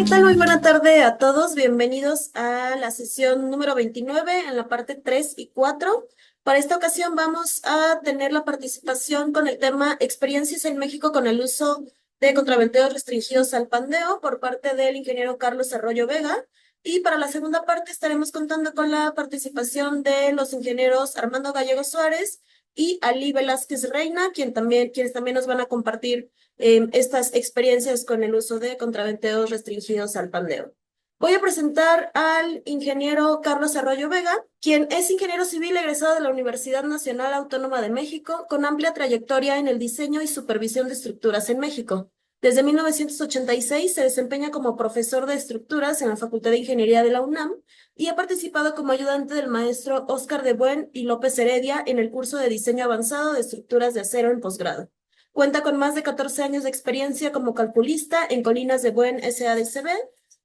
tal? Muy buena tarde a todos. Bienvenidos a la sesión número 29 en la parte 3 y 4. Para esta ocasión vamos a tener la participación con el tema Experiencias en México con el uso de contraventeos restringidos al pandeo por parte del ingeniero Carlos Arroyo Vega. Y para la segunda parte estaremos contando con la participación de los ingenieros Armando Gallego Suárez y Ali Velázquez Reina, quienes también nos van a compartir estas experiencias con el uso de contraventeos restringidos al pandeo. Voy a presentar al ingeniero Carlos Arroyo Vega, quien es ingeniero civil egresado de la Universidad Nacional Autónoma de México, con amplia trayectoria en el diseño y supervisión de estructuras en México. Desde 1986 se desempeña como profesor de estructuras en la Facultad de Ingeniería de la UNAM y ha participado como ayudante del maestro Óscar de Buen y López Heredia en el curso de diseño avanzado de estructuras de acero en posgrado. Cuenta con más de 14 años de experiencia como calculista en Colinas de Buen SADCB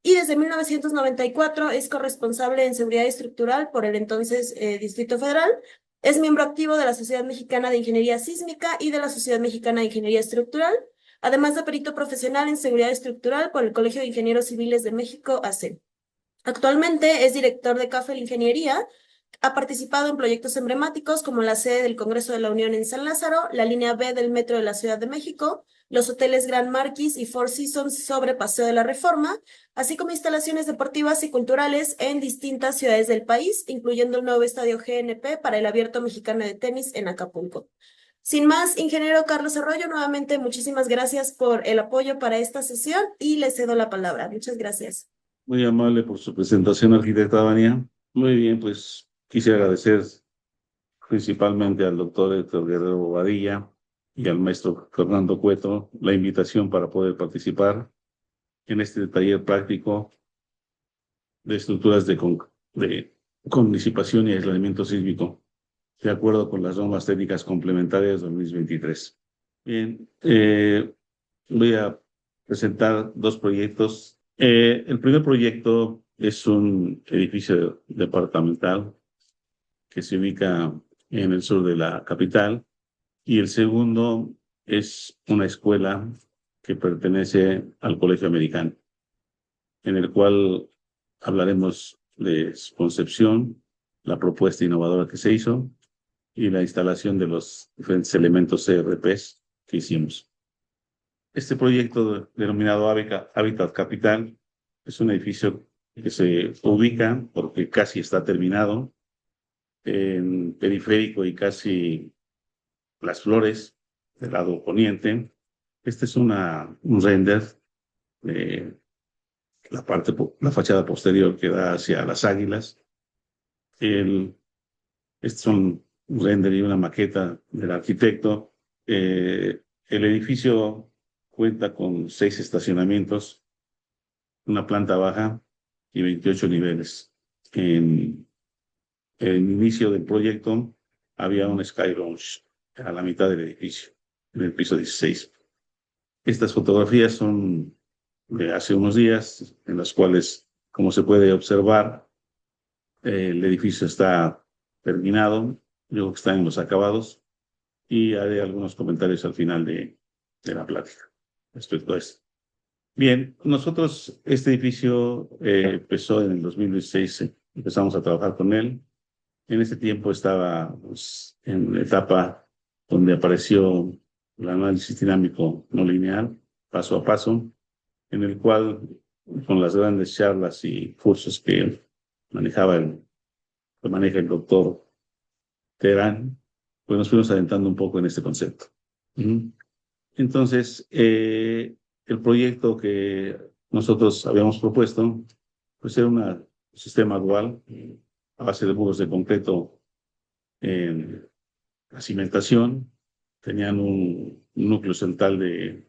y desde 1994 es corresponsable en seguridad estructural por el entonces Distrito Federal. Es miembro activo de la Sociedad Mexicana de Ingeniería Sísmica y de la Sociedad Mexicana de Ingeniería Estructural, además de perito profesional en seguridad estructural por el Colegio de Ingenieros Civiles de México, AC. Actualmente es director de CAFEL Ingeniería. Ha participado en proyectos emblemáticos como la sede del Congreso de la Unión en San Lázaro, la línea B del Metro de la Ciudad de México, los hoteles Grand Marquis y Four Seasons sobre Paseo de la Reforma, así como instalaciones deportivas y culturales en distintas ciudades del país, incluyendo el nuevo estadio GNP para el Abierto Mexicano de Tenis en Acapulco. Sin más, ingeniero Carlos Arroyo, nuevamente muchísimas gracias por el apoyo para esta sesión y le cedo la palabra. Muchas gracias. Muy amable por su presentación, arquitecta Vania. Muy bien, pues quisiera agradecer principalmente al doctor Héctor Guerrero Bobadilla y al maestro Fernando Cueto la invitación para poder participar en este taller práctico de estructuras con disipación y aislamiento sísmico, de acuerdo con las normas técnicas complementarias 2023. Bien, voy a presentar dos proyectos. El primer proyecto es un edificio departamental que se ubica en el sur de la capital y el segundo es una escuela que pertenece al Colegio Americano, en el cual hablaremos de su concepción, la propuesta innovadora que se hizo y la instalación de los diferentes elementos CRPs que hicimos. Este proyecto denominado Hábitat Capital es un edificio que se ubica, porque casi está terminado, en Periférico y casi Las Flores, del lado poniente. Este es un render de la fachada posterior que da hacia las Águilas. Este es un render y una maqueta del arquitecto. El edificio cuenta con 6 estacionamientos, una planta baja y 28 niveles. En el inicio del proyecto había un Sky Lounge a la mitad del edificio, en el piso 16. Estas fotografías son de hace unos días, en las cuales, como se puede observar, el edificio está terminado, luego que está en los acabados, y haré algunos comentarios al final de la plática respecto a esto. Bien, nosotros, este edificio empezó en el 2016, empezamos a trabajar con él. En ese tiempo estaba pues, en la etapa donde apareció el análisis dinámico no lineal, paso a paso, en el cual, con las grandes charlas y cursos que que maneja el doctor Terán, pues nos fuimos adentrando un poco en este concepto. Entonces, el proyecto que nosotros habíamos propuesto, pues era un sistema dual a base de muros de concreto en la cimentación. Tenían un núcleo central de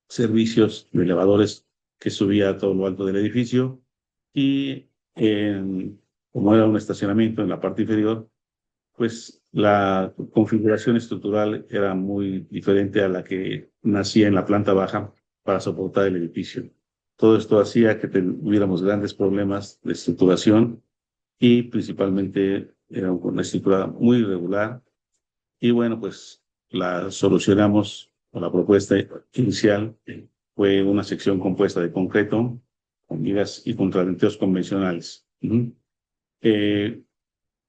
servicios de elevadores que subía a todo lo alto del edificio y como era un estacionamiento en la parte inferior, pues la configuración estructural era muy diferente a la que nacía en la planta baja para soportar el edificio. Todo esto hacía que tuviéramos grandes problemas de estructuración y principalmente era una estructura muy irregular. Y bueno, pues la solucionamos con la propuesta inicial fue una sección compuesta de concreto, con vigas y contraventeos convencionales. Eh,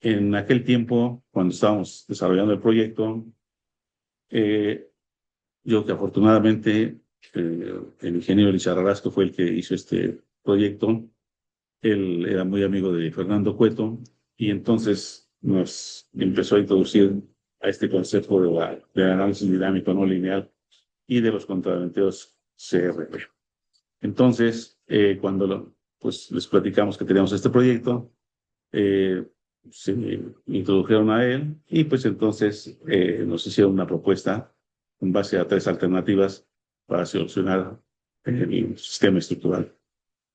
en aquel tiempo, cuando estábamos desarrollando el proyecto, yo que afortunadamente el ingeniero Lizarrarasco fue el que hizo este proyecto. Él era muy amigo de Fernando Cueto y entonces nos empezó a introducir a este concepto del análisis dinámico no lineal y de los contraventeos CRP. Entonces, cuando pues, les platicamos que teníamos este proyecto, se introdujeron a él y pues entonces nos hicieron una propuesta en base a 3 alternativas para solucionar el sistema estructural,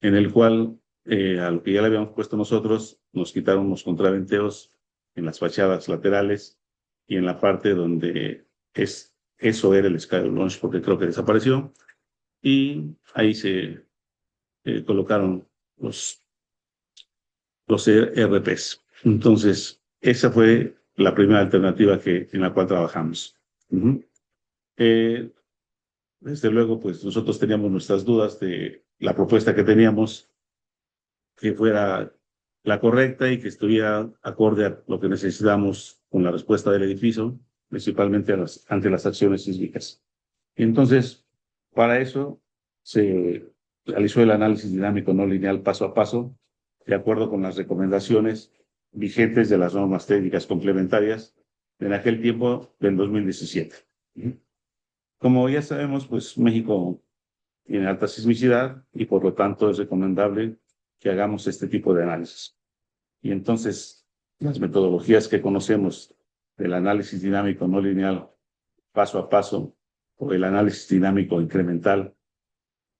en el cual a lo que ya le habíamos puesto nosotros, nos quitaron los contraventeos en las fachadas laterales y en la parte donde eso era el Sky Launch, porque creo que desapareció, y ahí se colocaron los ERPs. Entonces, esa fue la primera alternativa en la cual trabajamos. Desde luego, pues nosotros teníamos nuestras dudas de la propuesta que teníamos, que fuera la correcta y que estuviera acorde a lo que necesitamos con la respuesta del edificio, principalmente ante las acciones sísmicas. Entonces, para eso se realizó el análisis dinámico no lineal paso a paso, de acuerdo con las recomendaciones vigentes de las normas técnicas complementarias en aquel tiempo del 2017. Como ya sabemos, pues México tiene alta sismicidad y por lo tanto es recomendable que hagamos este tipo de análisis. Y entonces, las metodologías que conocemos del análisis dinámico no lineal paso a paso o el análisis dinámico incremental,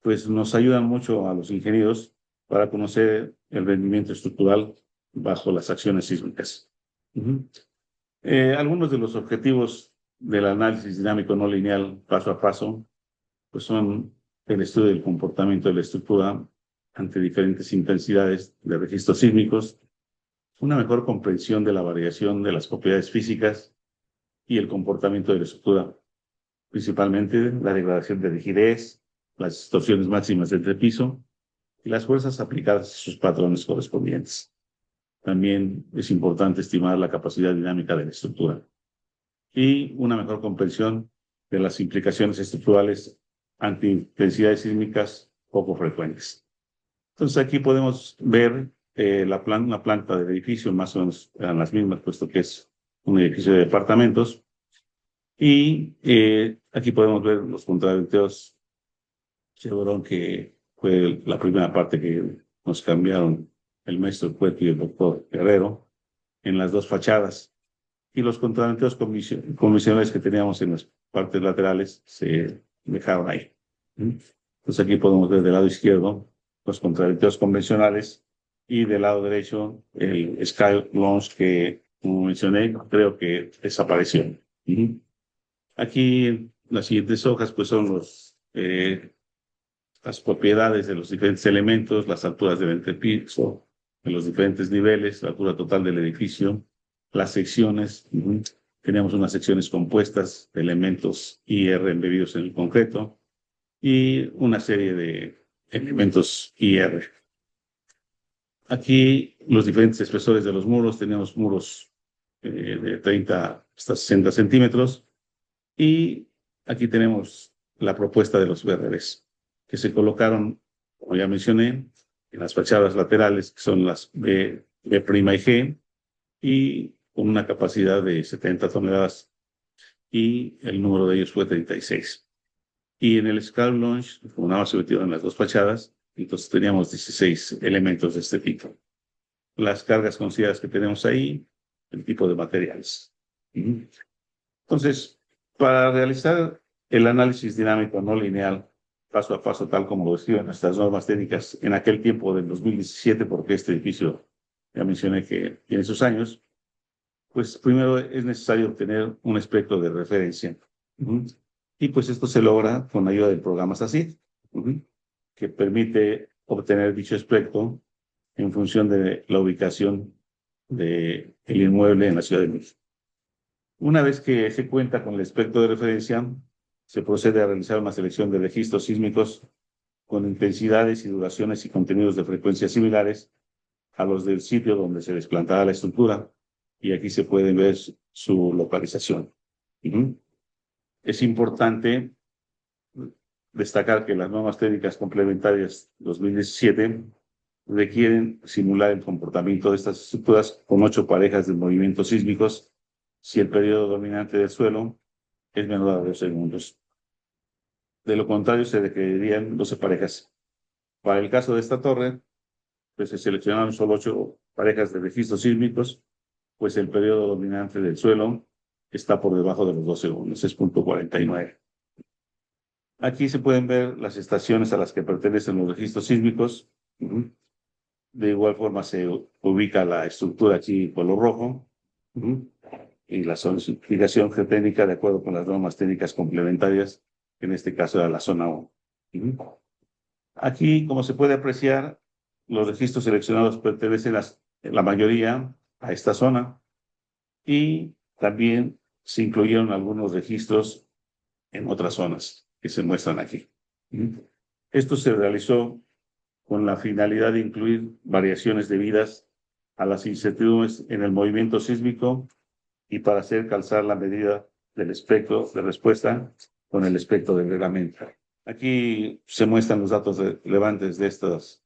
pues nos ayudan mucho a los ingenieros para conocer el rendimiento estructural bajo las acciones sísmicas. Algunos de los objetivos del análisis dinámico no lineal paso a paso pues son el estudio del comportamiento de la estructura ante diferentes intensidades de registros sísmicos, una mejor comprensión de la variación de las propiedades físicas y el comportamiento de la estructura, principalmente la degradación de rigidez, las distorsiones máximas del entrepiso y las fuerzas aplicadas a sus patrones correspondientes. También es importante estimar la capacidad dinámica de la estructura y una mejor comprensión de las implicaciones estructurales ante intensidades sísmicas poco frecuentes. Entonces aquí podemos ver una planta del edificio, más o menos eran las mismas, puesto que es un edificio de departamentos. Y aquí podemos ver los contraventeos Chevron, que fue la primera parte que nos cambiaron el maestro Cueto y el doctor Guerrero en las 2 fachadas. Y los contraventeos convencionales que teníamos en las partes laterales se dejaron ahí. Entonces aquí podemos ver del lado izquierdo los contraventeos convencionales y del lado derecho el Sky Launch que, como mencioné, creo que desapareció. Aquí las siguientes hojas pues son las propiedades de los diferentes elementos, las alturas del entrepiso, de los diferentes niveles, la altura total del edificio, las secciones. Teníamos unas secciones compuestas de elementos IR embebidos en el concreto y una serie de elementos IR. Aquí los diferentes espesores de los muros, teníamos muros de 30 hasta 60 centímetros y aquí tenemos la propuesta de los BRBs que se colocaron, como ya mencioné, en las fachadas laterales, que son las B' y G, y con una capacidad de 70 toneladas, y el número de ellos fue 36. Y en el Sky Launch, como nada más se metieron en las 2 fachadas, entonces teníamos 16 elementos de este tipo. Las cargas consideradas que tenemos ahí, el tipo de materiales. Entonces, para realizar el análisis dinámico no lineal, paso a paso, tal como lo describen nuestras normas técnicas en aquel tiempo del 2017, porque este edificio ya mencioné que tiene sus años, pues primero es necesario obtener un espectro de referencia. Y pues esto se logra con la ayuda del programa SACID, que permite obtener dicho espectro en función de la ubicación del inmueble en la Ciudad de México. Una vez que se cuenta con el espectro de referencia, Se procede a realizar una selección de registros sísmicos con intensidades y duraciones y contenidos de frecuencia similares a los del sitio donde se desplantará la estructura, y aquí se puede ver su localización. Es importante destacar que las normas técnicas complementarias 2017 requieren simular el comportamiento de estas estructuras con 8 parejas de movimientos sísmicos si el periodo dominante del suelo es menor a 2 segundos. De lo contrario, se requerirían 12 parejas. Para el caso de esta torre, pues se seleccionaron solo 8 parejas de registros sísmicos, pues el periodo dominante del suelo está por debajo de los 2 segundos, es 0.49. Aquí se pueden ver las estaciones a las que pertenecen los registros sísmicos. De igual forma se ubica la estructura aquí color rojo y la zonificación geotécnica de acuerdo con las normas técnicas complementarias, que en este caso era la zona 1. Aquí, como se puede apreciar, los registros seleccionados pertenecen la mayoría a esta zona, y también se incluyeron algunos registros en otras zonas que se muestran aquí. Esto se realizó con la finalidad de incluir variaciones debidas a las incertidumbres en el movimiento sísmico y para hacer calzar la medida del espectro de respuesta con el espectro del reglamento. Aquí se muestran los datos relevantes de estas,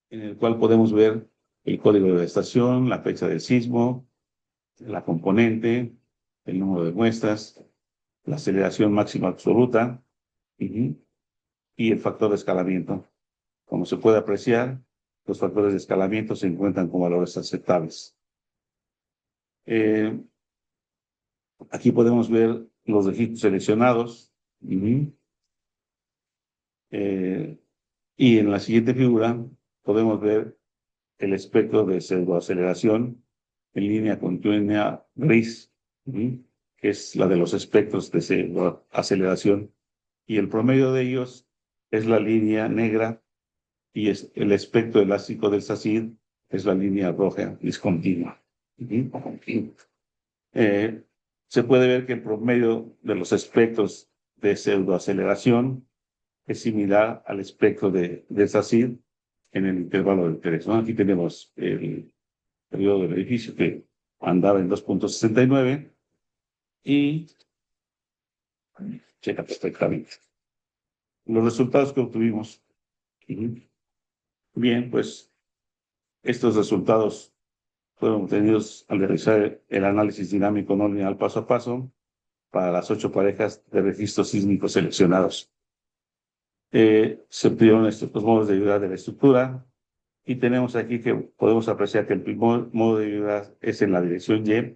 en el cual podemos ver el código de la estación, la fecha del sismo, la componente, el número de muestras, la aceleración máxima absoluta y el factor de escalamiento. Como se puede apreciar, los factores de escalamiento se encuentran con valores aceptables. Aquí podemos ver los registros seleccionados. Y en la siguiente figura podemos ver el espectro de pseudoaceleración en línea continua gris, que es la de los espectros de pseudoaceleración, y el promedio de ellos es la línea negra, y el espectro elástico del SACID es la línea roja discontinua. Se puede ver que el promedio de los espectros de pseudoaceleración es similar al espectro del SACID en el intervalo del 3. Aquí tenemos el periodo del edificio que andaba en 2.69 y checa perfectamente los resultados que obtuvimos. Bien, pues estos resultados fueron obtenidos al realizar el análisis dinámico no lineal paso a paso para las 8 parejas de registros sísmicos seleccionados. Se obtuvieron estos modos de ayuda de la estructura, y tenemos aquí que podemos apreciar que el primer modo de ayuda es en la dirección Y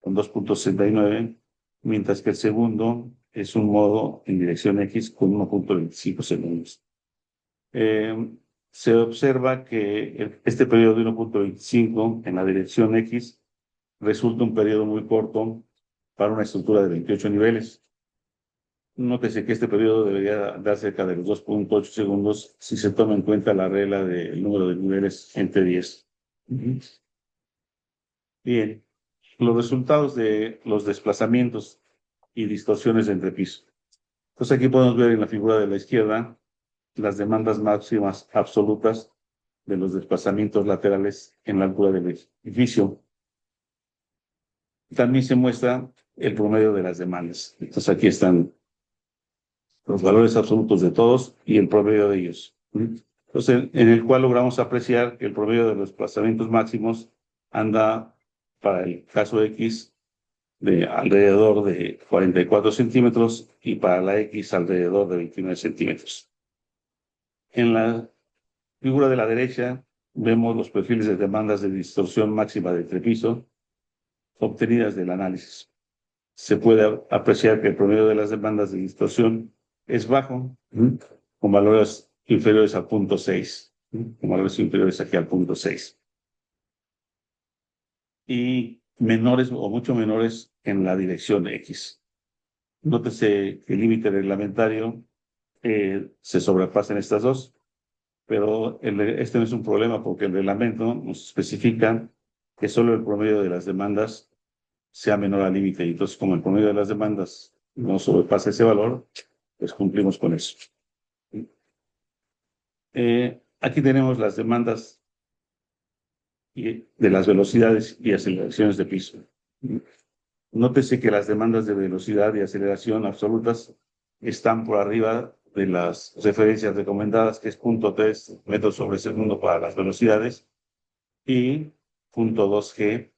con 2.69, mientras que el segundo es un modo en dirección X con 1.25 segundos. Se observa que este periodo de 1.25 en la dirección X resulta un periodo muy corto para una estructura de 28 niveles. Nótese que este periodo debería dar cerca de los 2.8 segundos si se toma en cuenta la regla del número de niveles entre 10. Bien, los resultados de los desplazamientos y distorsiones de entrepiso. Entonces aquí podemos ver en la figura de la izquierda las demandas máximas absolutas de los desplazamientos laterales en la altura del edificio. También se muestra el promedio de las demandas. Entonces aquí están los valores absolutos de todos y el promedio de ellos. Entonces, en el cual logramos apreciar que el promedio de los desplazamientos máximos anda, para el caso X, de alrededor de 44 centímetros y para la X alrededor de 29 centímetros. En la figura de la derecha vemos los perfiles de demandas de distorsión máxima de entrepiso obtenidas del análisis. Se puede apreciar que el promedio de las demandas de distorsión es bajo, con valores inferiores al 0.6, con valores inferiores aquí al 0.6. Y menores o mucho menores en la dirección X. Nótese que el límite reglamentario se sobrepasa en estas dos, pero este no es un problema porque el reglamento nos especifica que solo el promedio de las demandas sea menor al límite. Entonces, como el promedio de las demandas no sobrepasa ese valor, pues cumplimos con eso. Aquí tenemos las demandas de las velocidades y aceleraciones de piso. Nótese que las demandas de velocidad y aceleración absolutas están por arriba de las referencias recomendadas, que es 0.3 metros sobre segundo para las velocidades y 0.2 G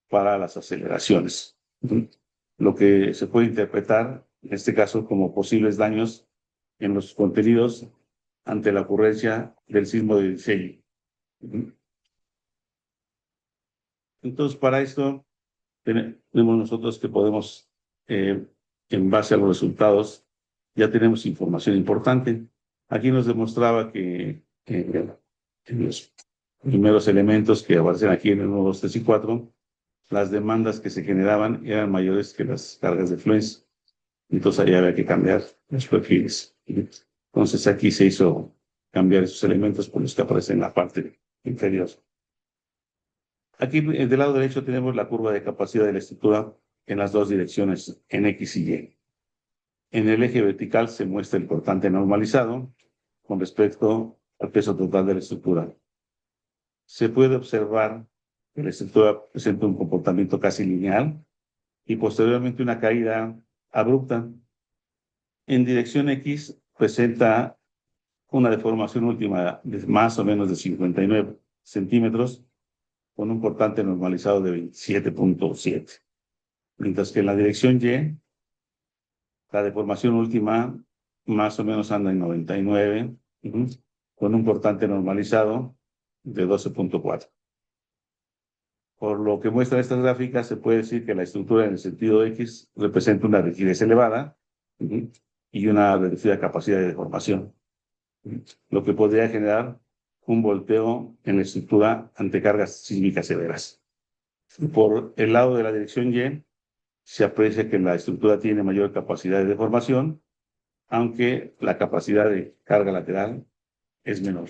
para las aceleraciones. Lo que se puede interpretar, en este caso, como posibles daños en los contenidos ante la ocurrencia del sismo de diseño. Entonces, para esto, tenemos nosotros que podemos, en base a los resultados, ya tenemos información importante. Aquí nos demostraba que en los primeros elementos que aparecen aquí en el 1, 2, 3 y 4, las demandas que se generaban eran mayores que las cargas de fluencia. Entonces ahí había que cambiar los perfiles. Entonces aquí se hizo cambiar esos elementos por los que aparecen en la parte inferior. Aquí del lado derecho tenemos la curva de capacidad de la estructura en las dos direcciones, en X y Y. En el eje vertical se muestra el cortante normalizado con respecto al peso total de la estructura. Se puede observar que la estructura presenta un comportamiento casi lineal y posteriormente una caída abrupta. En dirección X presenta una deformación última de más o menos de 59 centímetros con un cortante normalizado de 27.7. Mientras que en la dirección Y, la deformación última más o menos anda en 99, con un cortante normalizado de 12.4. Por lo que muestran estas gráficas, se puede decir que la estructura en el sentido X representa una rigidez elevada y una reducida capacidad de deformación, lo que podría generar un volteo en la estructura ante cargas sísmicas severas. Por el lado de la dirección Y, se aprecia que la estructura tiene mayor capacidad de deformación, aunque la capacidad de carga lateral es menor.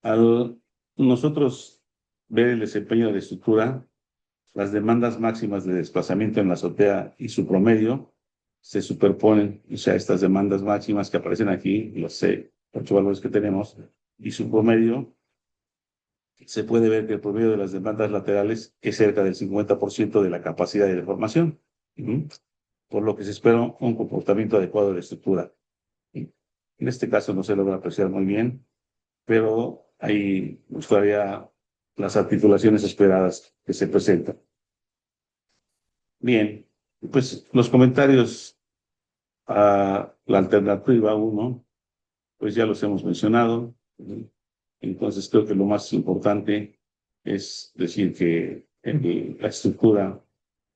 Al nosotros ver el desempeño de la estructura, las demandas máximas de desplazamiento en la azotea y su promedio se superponen, o sea, estas demandas máximas que aparecen aquí, los 8 valores que tenemos, y su promedio, se puede ver que el promedio de las demandas laterales es cerca del 50% de la capacidad de deformación, por lo que se espera un comportamiento adecuado de la estructura. En este caso no se logra apreciar muy bien, pero ahí mostraría las articulaciones esperadas que se presentan. Bien, pues los comentarios a la alternativa 1, pues ya los hemos mencionado. Entonces creo que lo más importante es decir que la estructura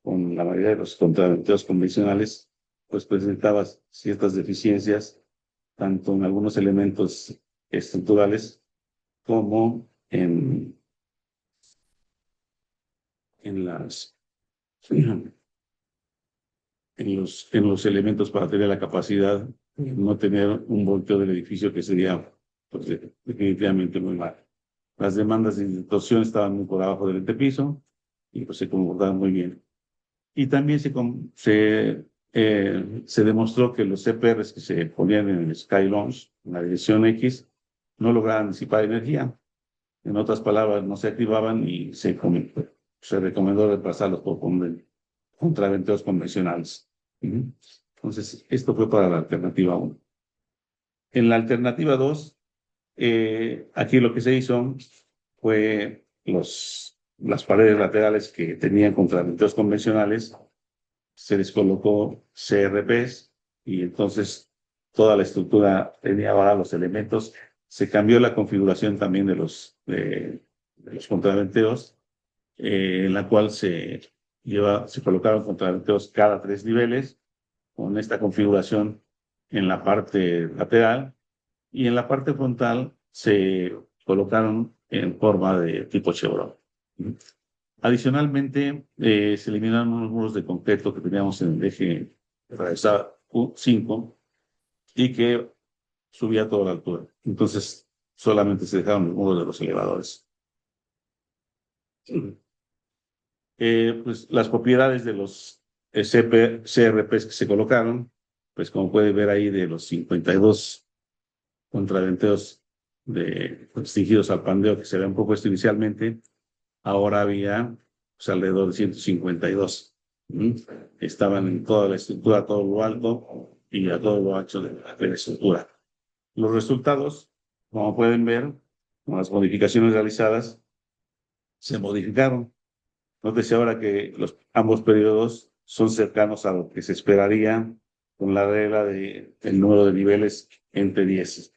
con la mayoría de los contraventeos convencionales pues presentaba ciertas deficiencias, tanto en algunos elementos estructurales como en las en los elementos para tener la capacidad de no tener un volteo del edificio que sería pues, definitivamente muy mal. Las demandas de torsión estaban muy por abajo del entrepiso y pues se comportaban muy bien. Y también se demostró que los CPRs que se ponían en el Sky Launch, en la dirección X, no lograban disipar energía. En otras palabras, no se activaban y se recomendó reemplazarlos por contraventeos convencionales. Entonces, esto fue para la alternativa 1. En la alternativa 2, aquí lo que se hizo fue las paredes laterales que tenían contraventeos convencionales, se les colocó CRPs y entonces toda la estructura tenía ahora los elementos. Se cambió la configuración también de los contraventeos, en la cual se colocaron contraventeos cada 3 niveles, con esta configuración en la parte lateral, y en la parte frontal se colocaron en forma de tipo chevron. Adicionalmente, se eliminaron unos muros de concreto que teníamos en el eje atravesado 5 y que subía a toda la altura. Entonces, solamente se dejaron los muros de los elevadores. Pues las propiedades de los CRPs que se colocaron, pues como puede ver ahí de los 52 contraventeos restringidos al pandeo que se habían propuesto inicialmente, ahora había pues, alrededor de 152. Estaban en toda la estructura, a todo lo alto y a todo lo ancho de la estructura. Los resultados, como pueden ver, con las modificaciones realizadas, se modificaron. Nótese ahora que ambos periodos son cercanos a lo que se esperaría con la regla del número de niveles entre 10.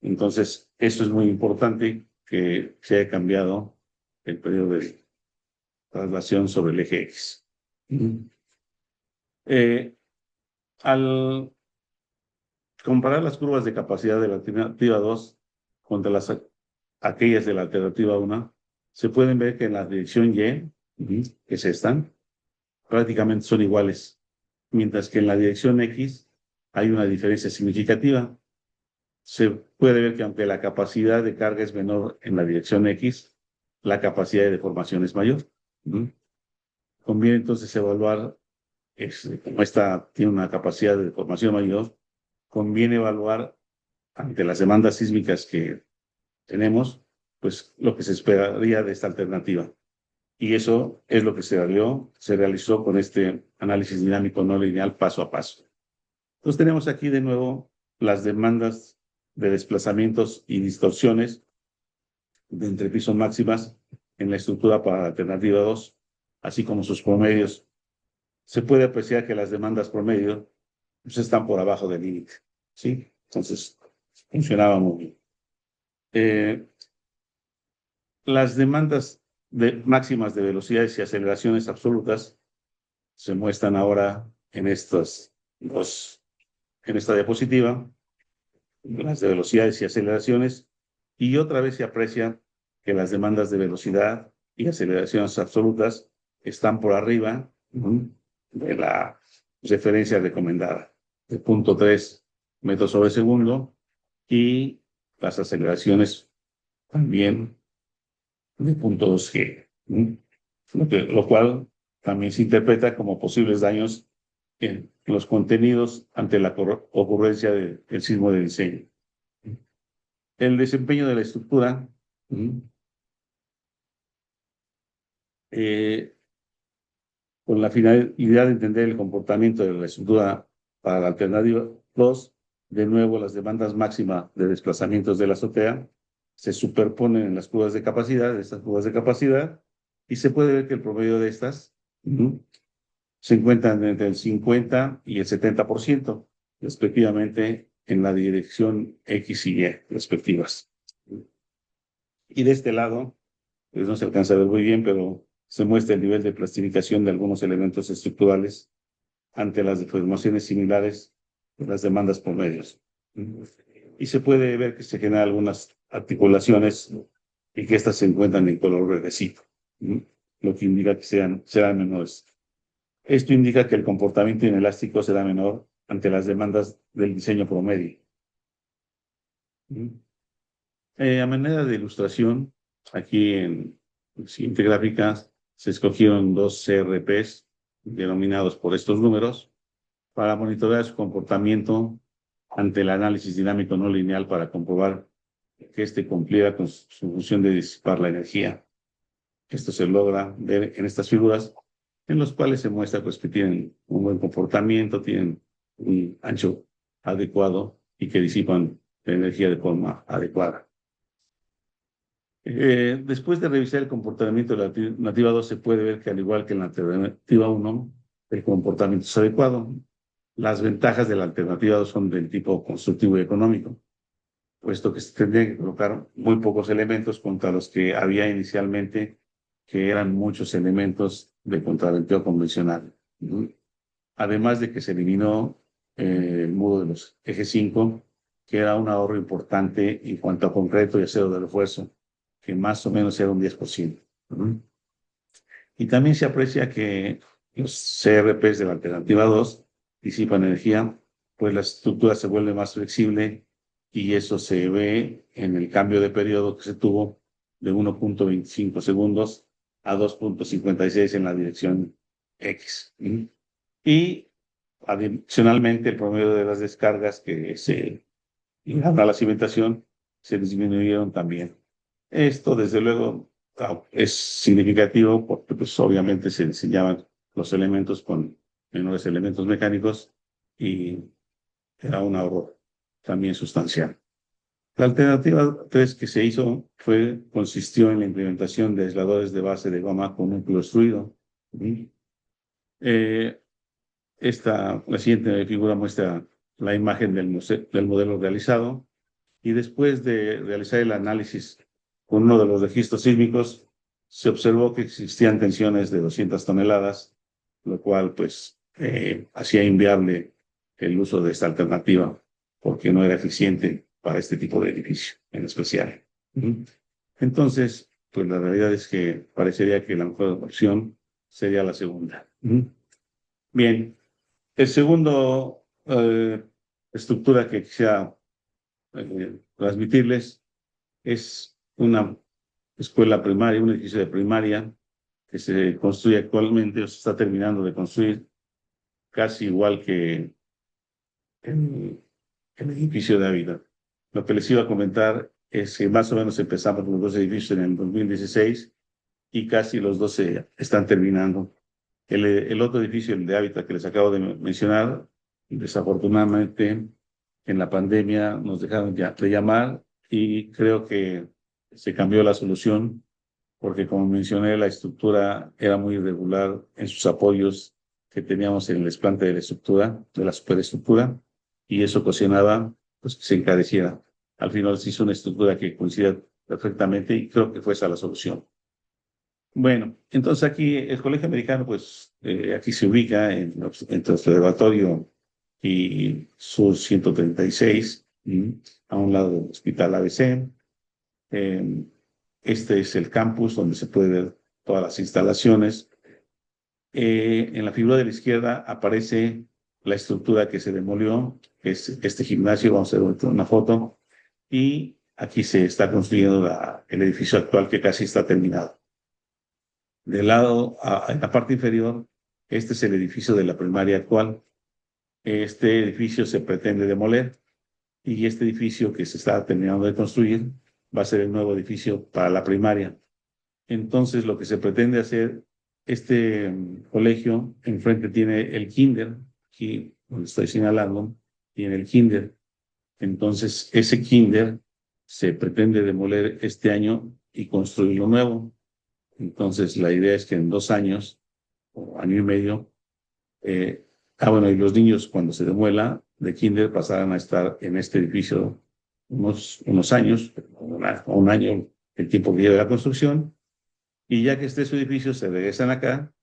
Entonces, eso es muy importante que se haya cambiado el periodo de traslación sobre el eje X. Al comparar las curvas de capacidad de la alternativa 2 contra aquellas de la alternativa 1, se pueden ver que en la dirección Y, que es esta, prácticamente son iguales, mientras que en la dirección X hay una diferencia significativa. Se puede ver que aunque la capacidad de carga es menor en la dirección X, la capacidad de deformación es mayor. Conviene entonces evaluar, como esta tiene una capacidad de deformación mayor, conviene evaluar ante las demandas sísmicas que tenemos, pues lo que se esperaría de esta alternativa. Y eso es lo que se realizó con este análisis dinámico no lineal paso a paso. Entonces tenemos aquí de nuevo las demandas de desplazamientos y distorsiones de entrepiso máximas en la estructura para la alternativa 2, así como sus promedios. Se puede apreciar que las demandas promedio pues, están por abajo del límite, ¿sí? Entonces, funcionaba muy bien. Las demandas máximas de velocidades y aceleraciones absolutas se muestran ahora en esta diapositiva, las de velocidades y aceleraciones, y otra vez se aprecia que las demandas de velocidad y aceleraciones absolutas están por arriba de la referencia recomendada, de 0.3 metros sobre segundo, y las aceleraciones también de 0.2 G, lo cual también se interpreta como posibles daños en los contenidos ante la ocurrencia del sismo de diseño. El desempeño de la estructura con la finalidad de entender el comportamiento de la estructura para la alternativa 2, de nuevo las demandas máximas de desplazamientos de la azotea se superponen en las curvas de capacidad, y se puede ver que el promedio de estas se encuentran entre el 50 y el 70%, respectivamente, en la dirección X y Y, respectivas. Y de este lado, pues no se alcanza a ver muy bien, pero se muestra el nivel de plastificación de algunos elementos estructurales ante las deformaciones similares de las demandas promedios. Y se puede ver que se generan algunas articulaciones y que estas se encuentran en color regresivo, lo que indica que serán menores. Esto indica que el comportamiento inelástico será menor ante las demandas del diseño promedio. A manera de ilustración, aquí en la siguiente gráfica se escogieron dos CRPs denominados por estos números para monitorear su comportamiento ante el análisis dinámico no lineal para comprobar que éste cumpliera con su función de disipar la energía. Esto se logra ver en estas figuras, en los cuales se muestra pues, que tienen un buen comportamiento, tienen un ancho adecuado y que disipan la energía de forma adecuada. Después de revisar el comportamiento de la alternativa 2, se puede ver que al igual que en la alternativa 1, el comportamiento es adecuado. Las ventajas de la alternativa 2 son del tipo constructivo y económico, puesto que se tendrían que colocar muy pocos elementos contra los que había inicialmente, que eran muchos elementos de contraventeo convencional. Además de que se eliminó el muro de los ejes 5, que era un ahorro importante en cuanto a concreto y acero de refuerzo, que más o menos era un 10%. Y también se aprecia que los CRPs de la alternativa 2 disipan energía, pues la estructura se vuelve más flexible y eso se ve en el cambio de periodo que se tuvo de 1.25 segundos a 2.56 en la dirección X. Y adicionalmente el promedio de las descargas que se a la cimentación se disminuyeron también. Esto, desde luego, es significativo porque, pues, obviamente se diseñaban los elementos con menores elementos mecánicos y era un ahorro también sustancial. La alternativa 3 que se hizo consistió en la implementación de aisladores de base de goma con núcleo extruido. Eh, la siguiente figura muestra la imagen del modelo realizado y después de realizar el análisis con uno de los registros sísmicos, se observó que existían tensiones de 200 toneladas, lo cual pues hacía inviable el uso de esta alternativa porque no era eficiente para este tipo de edificio en especial. Entonces, pues la realidad es que parecería que la mejor opción sería la segunda. Bien, el segundo estructura que quisiera transmitirles es una escuela primaria, un edificio de primaria que se construye actualmente o se está terminando de construir, casi igual que el edificio de Ávila. Lo que les iba a comentar es que más o menos empezamos con los dos edificios en el 2016 y casi los dos se están terminando. El otro edificio, el de Hábitat que les acabo de mencionar, desafortunadamente en la pandemia nos dejaron de llamar y creo que se cambió la solución porque, como mencioné, la estructura era muy irregular en sus apoyos que teníamos en el desplante de la estructura, de la superestructura, y eso ocasionaba pues, que se encareciera. Al final se hizo una estructura que coincide perfectamente y creo que fue esa la solución. Bueno, entonces aquí el Colegio Americano, pues aquí se ubica entre el observatorio y Sur 136, a un lado del Hospital ABC. Este es el campus donde se puede ver todas las instalaciones. En la figura de la izquierda aparece la estructura que se demolió, que es este gimnasio, vamos a ver una foto, y aquí se está construyendo el edificio actual que casi está terminado. Del lado, en la parte inferior, este es el edificio de la primaria actual. Este edificio se pretende demoler y este edificio que se está terminando de construir va a ser el nuevo edificio para la primaria. Entonces, lo que se pretende hacer, este colegio enfrente tiene el kinder, aquí donde estoy señalando, tiene el kinder. Entonces, ese kinder se pretende demoler este año y construirlo nuevo. Entonces, la idea es que en 2 años, o año y medio, bueno, y los niños cuando se demuela de kinder pasarán a estar en este edificio unos años, un año, el tiempo que lleva la construcción, y ya que esté su edificio, se regresan acá,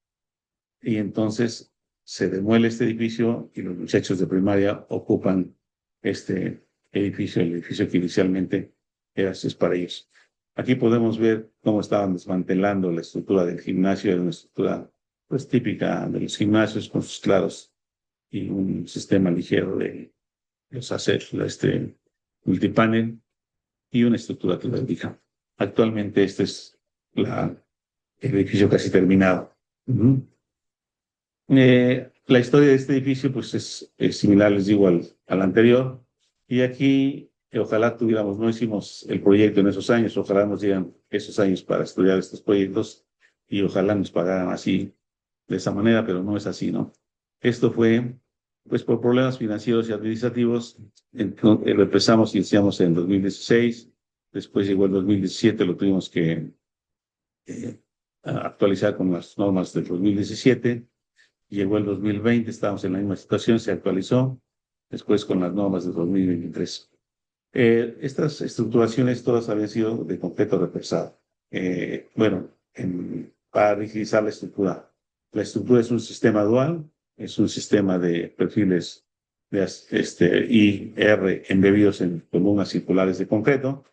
y entonces se demuele este edificio y los muchachos de primaria ocupan este edificio, el edificio que inicialmente era para ellos. Aquí podemos ver cómo estaban desmantelando la estructura del gimnasio, era una estructura pues típica de los gimnasios con sus claros y un sistema ligero de los multipanel y una estructura clorálgica. Actualmente este es el edificio casi terminado. La historia de este edificio pues es similar, les digo, al anterior. Y aquí, ojalá tuviéramos, no hicimos el proyecto en esos años, ojalá nos dieran esos años para estudiar estos proyectos y ojalá nos pagaran así, de esa manera, pero no es así, ¿no? Esto fue, pues, por problemas financieros y administrativos. Empezamos y iniciamos en 2016, después llegó el 2017, lo tuvimos que actualizar con las normas del 2017. Llegó el 2020, estábamos en la misma situación, se actualizó, después con las normas del 2023. Estas estructuraciones todas habían sido de concreto reforzado. Bueno, para rigidizar la estructura es un sistema dual, es un sistema de perfiles de IR embebidos en columnas circulares de concreto,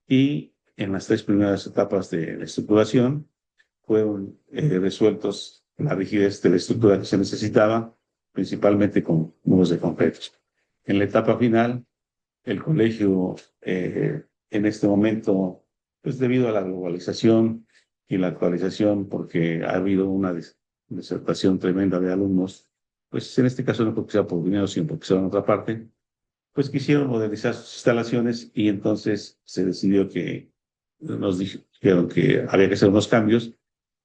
y en las 3 primeras etapas de la estructuración fueron resueltos la rigidez de la estructura que se necesitaba, principalmente con muros de concreto. En la etapa final, el colegio, en este momento, pues debido a la globalización y la actualización, porque ha habido una desertación tremenda de alumnos, pues en este caso no porque sea por dinero, sino porque sea en otra parte, pues quisieron modernizar sus instalaciones y entonces se decidió que nos dijeron que había que hacer unos cambios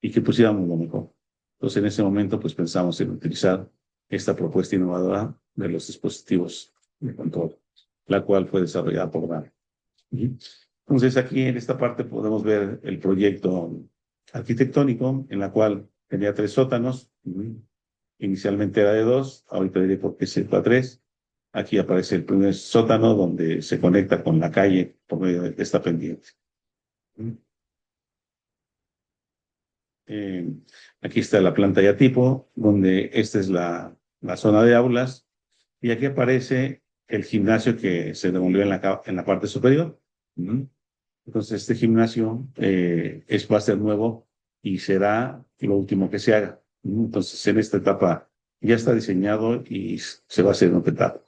y que pusiéramos lo mejor. Entonces en ese momento pues pensamos en utilizar esta propuesta innovadora de los dispositivos de control, la cual fue desarrollada por RAM. Entonces aquí en esta parte podemos ver el proyecto arquitectónico en la cual tenía 3 sótanos. Inicialmente era de 2, ahorita diré por qué se fue a 3. Aquí aparece el primer sótano donde se conecta con la calle por medio de esta pendiente. Eh, Aquí está la planta ya tipo, donde esta es la zona de aulas, y aquí aparece el gimnasio que se demolió en la parte superior. Entonces, este gimnasio va a ser nuevo y será lo último que se haga. Entonces, en esta etapa ya está diseñado y se va a hacer en otra etapa.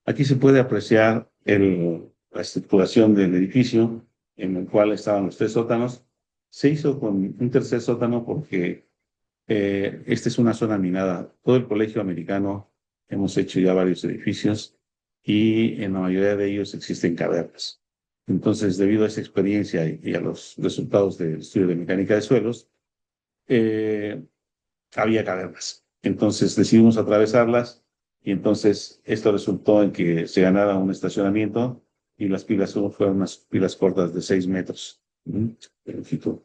Aquí se puede apreciar la estructuración del edificio en el cual estaban los 3 sótanos. Se hizo con un tercer sótano porque esta es una zona minada. Todo el colegio americano hemos hecho ya varios edificios y en la mayoría de ellos existen cavernas. Entonces, debido a esa experiencia y a los resultados del estudio de mecánica de suelos, había cavernas. Entonces decidimos atravesarlas y entonces esto resultó en que se ganara un estacionamiento y las pilas fueron unas pilas cortas de 6 metros de longitud.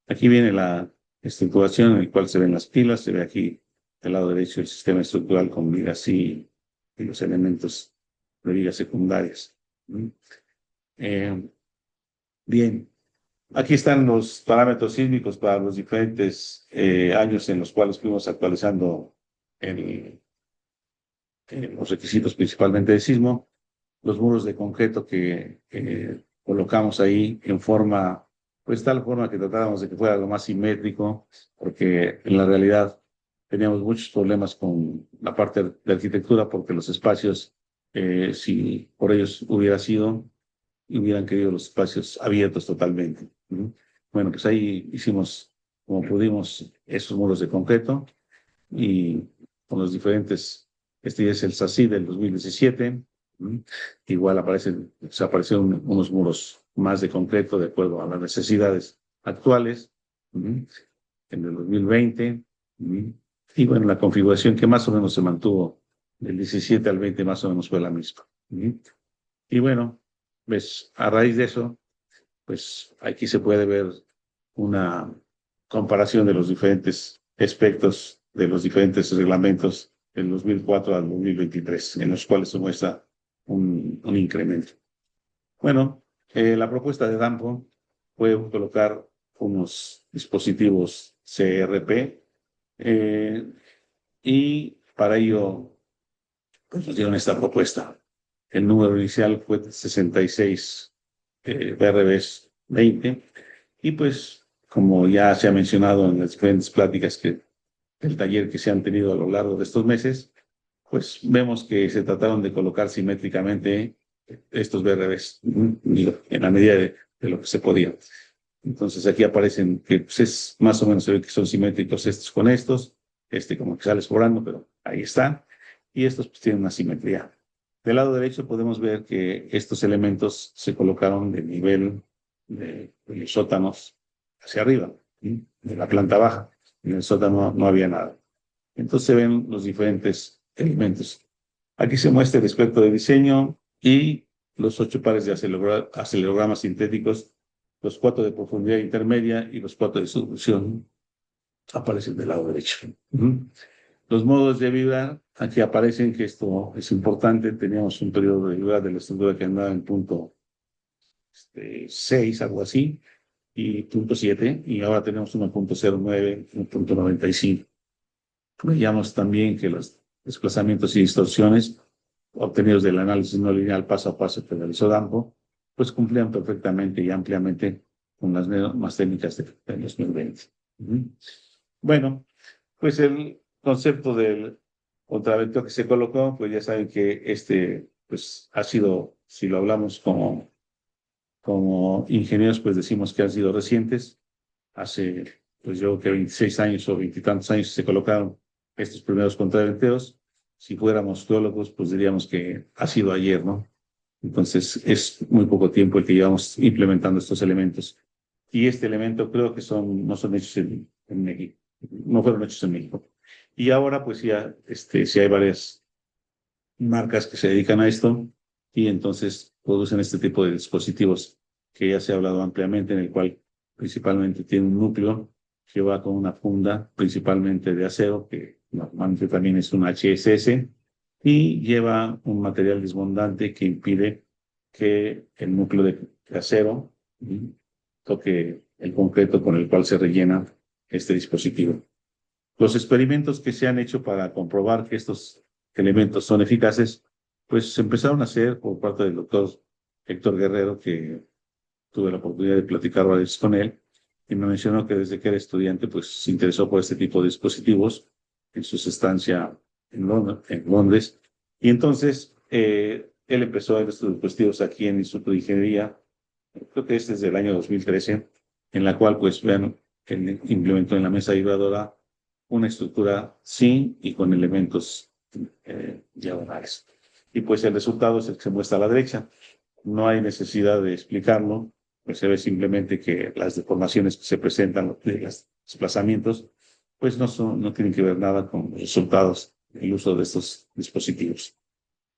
Aquí viene la estructuración en la cual se ven las pilas, se ve aquí del lado derecho el sistema estructural con vigas y los elementos de vigas secundarias. Bien, aquí están los parámetros sísmicos para los diferentes años en los cuales fuimos actualizando los requisitos principalmente de sismo. Los muros de concreto que colocamos ahí en forma, pues tal forma que tratáramos de que fuera lo más simétrico, porque en la realidad teníamos muchos problemas con la parte de arquitectura, porque los espacios, si por ellos hubiera sido, hubieran querido los espacios abiertos totalmente. Bueno, pues ahí hicimos, como pudimos, esos muros de concreto y con los diferentes, este es el SACI del 2017, igual aparecieron unos muros más de concreto de acuerdo a las necesidades actuales, en el 2020, y bueno, la configuración que más o menos se mantuvo del 17 al 20 más o menos fue la misma. Y bueno, pues a raíz de eso, pues aquí se puede ver una comparación de los diferentes aspectos de los diferentes reglamentos del 2004 al 2023, en los cuales se muestra un incremento. Bueno, la propuesta de Dampo fue colocar unos dispositivos CRP y para ello pues, nos dieron esta propuesta. El número inicial fue 66 BRBs 20 y pues como ya se ha mencionado en las diferentes pláticas del taller que se han tenido a lo largo de estos meses, pues vemos que se trataron de colocar simétricamente estos BRBs en la medida de lo que se podía. Entonces aquí aparecen que pues es más o menos se ve que son simétricos estos con estos, como que sale sobrando, pero ahí está. Y estos pues tienen una simetría. Del lado derecho podemos ver que estos elementos se colocaron de nivel de los sótanos hacia arriba, de la planta baja. En el sótano no había nada. Entonces se ven los diferentes elementos. Aquí se muestra el espectro de diseño y los 8 pares de acelerogramas sintéticos, los 4 de profundidad intermedia y los 4 de subducción aparecen del lado derecho. Los modos de vibrar, aquí aparecen que esto es importante. Teníamos un periodo de vibrar de la estructura que andaba en punto 6, algo así, y punto 7, y ahora tenemos 1.09, 1.95. Veíamos también que los desplazamientos y distorsiones obtenidos del análisis no lineal paso a paso que realizó Dampo, pues cumplían perfectamente y ampliamente con las normas técnicas del 2020. Bueno, pues el concepto del contravector que se colocó, pues ya saben que pues ha sido, si lo hablamos como ingenieros, pues decimos que han sido recientes. Hace pues yo que 26 años o 20 y tantos años se colocaron estos primeros contraventeos. Si fuéramos geólogos, pues diríamos que ha sido ayer, ¿no? Entonces, es muy poco tiempo el que llevamos implementando estos elementos. Y este elemento creo que no son hechos en México, no fueron hechos en México. Y ahora, pues ya, sí hay varias marcas que se dedican a esto y entonces producen este tipo de dispositivos que ya se ha hablado ampliamente, en el cual principalmente tiene un núcleo que va con una funda principalmente de acero, que normalmente también es un HSS, y lleva un material desbondante que impide que el núcleo de acero toque el concreto con el cual se rellena este dispositivo. Los experimentos que se han hecho para comprobar que estos elementos son eficaces, pues se empezaron a hacer por parte del doctor Héctor Guerrero, que tuve la oportunidad de platicar varias veces con él, y me mencionó que desde que era estudiante, pues se interesó por este tipo de dispositivos en su estancia en Londres. Y entonces, él empezó a ver estos dispositivos aquí en el Instituto de Ingeniería, creo que es desde el año 2013, en la cual, pues, vean, él implementó en la mesa vibradora una estructura sin y con elementos diagonales. Y pues el resultado es el que se muestra a la derecha. No hay necesidad de explicarlo, pues se ve simplemente que las deformaciones que se presentan, los desplazamientos, pues no tienen que ver nada con los resultados del uso de estos dispositivos.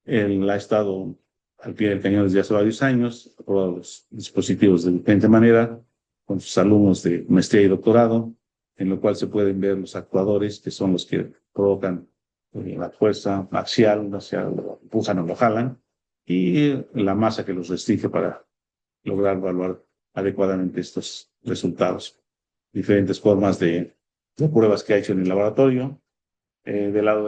Él ha estado al pie del cañón desde hace varios años, ha probado los dispositivos de diferente manera con sus alumnos de maestría y doctorado, en lo cual se pueden ver los actuadores, que son los que provocan la fuerza axial, o sea, lo empujan o lo jalan, y la masa que los restringe para lograr evaluar adecuadamente estos resultados. Diferentes formas de pruebas que ha hecho en el laboratorio. Del lado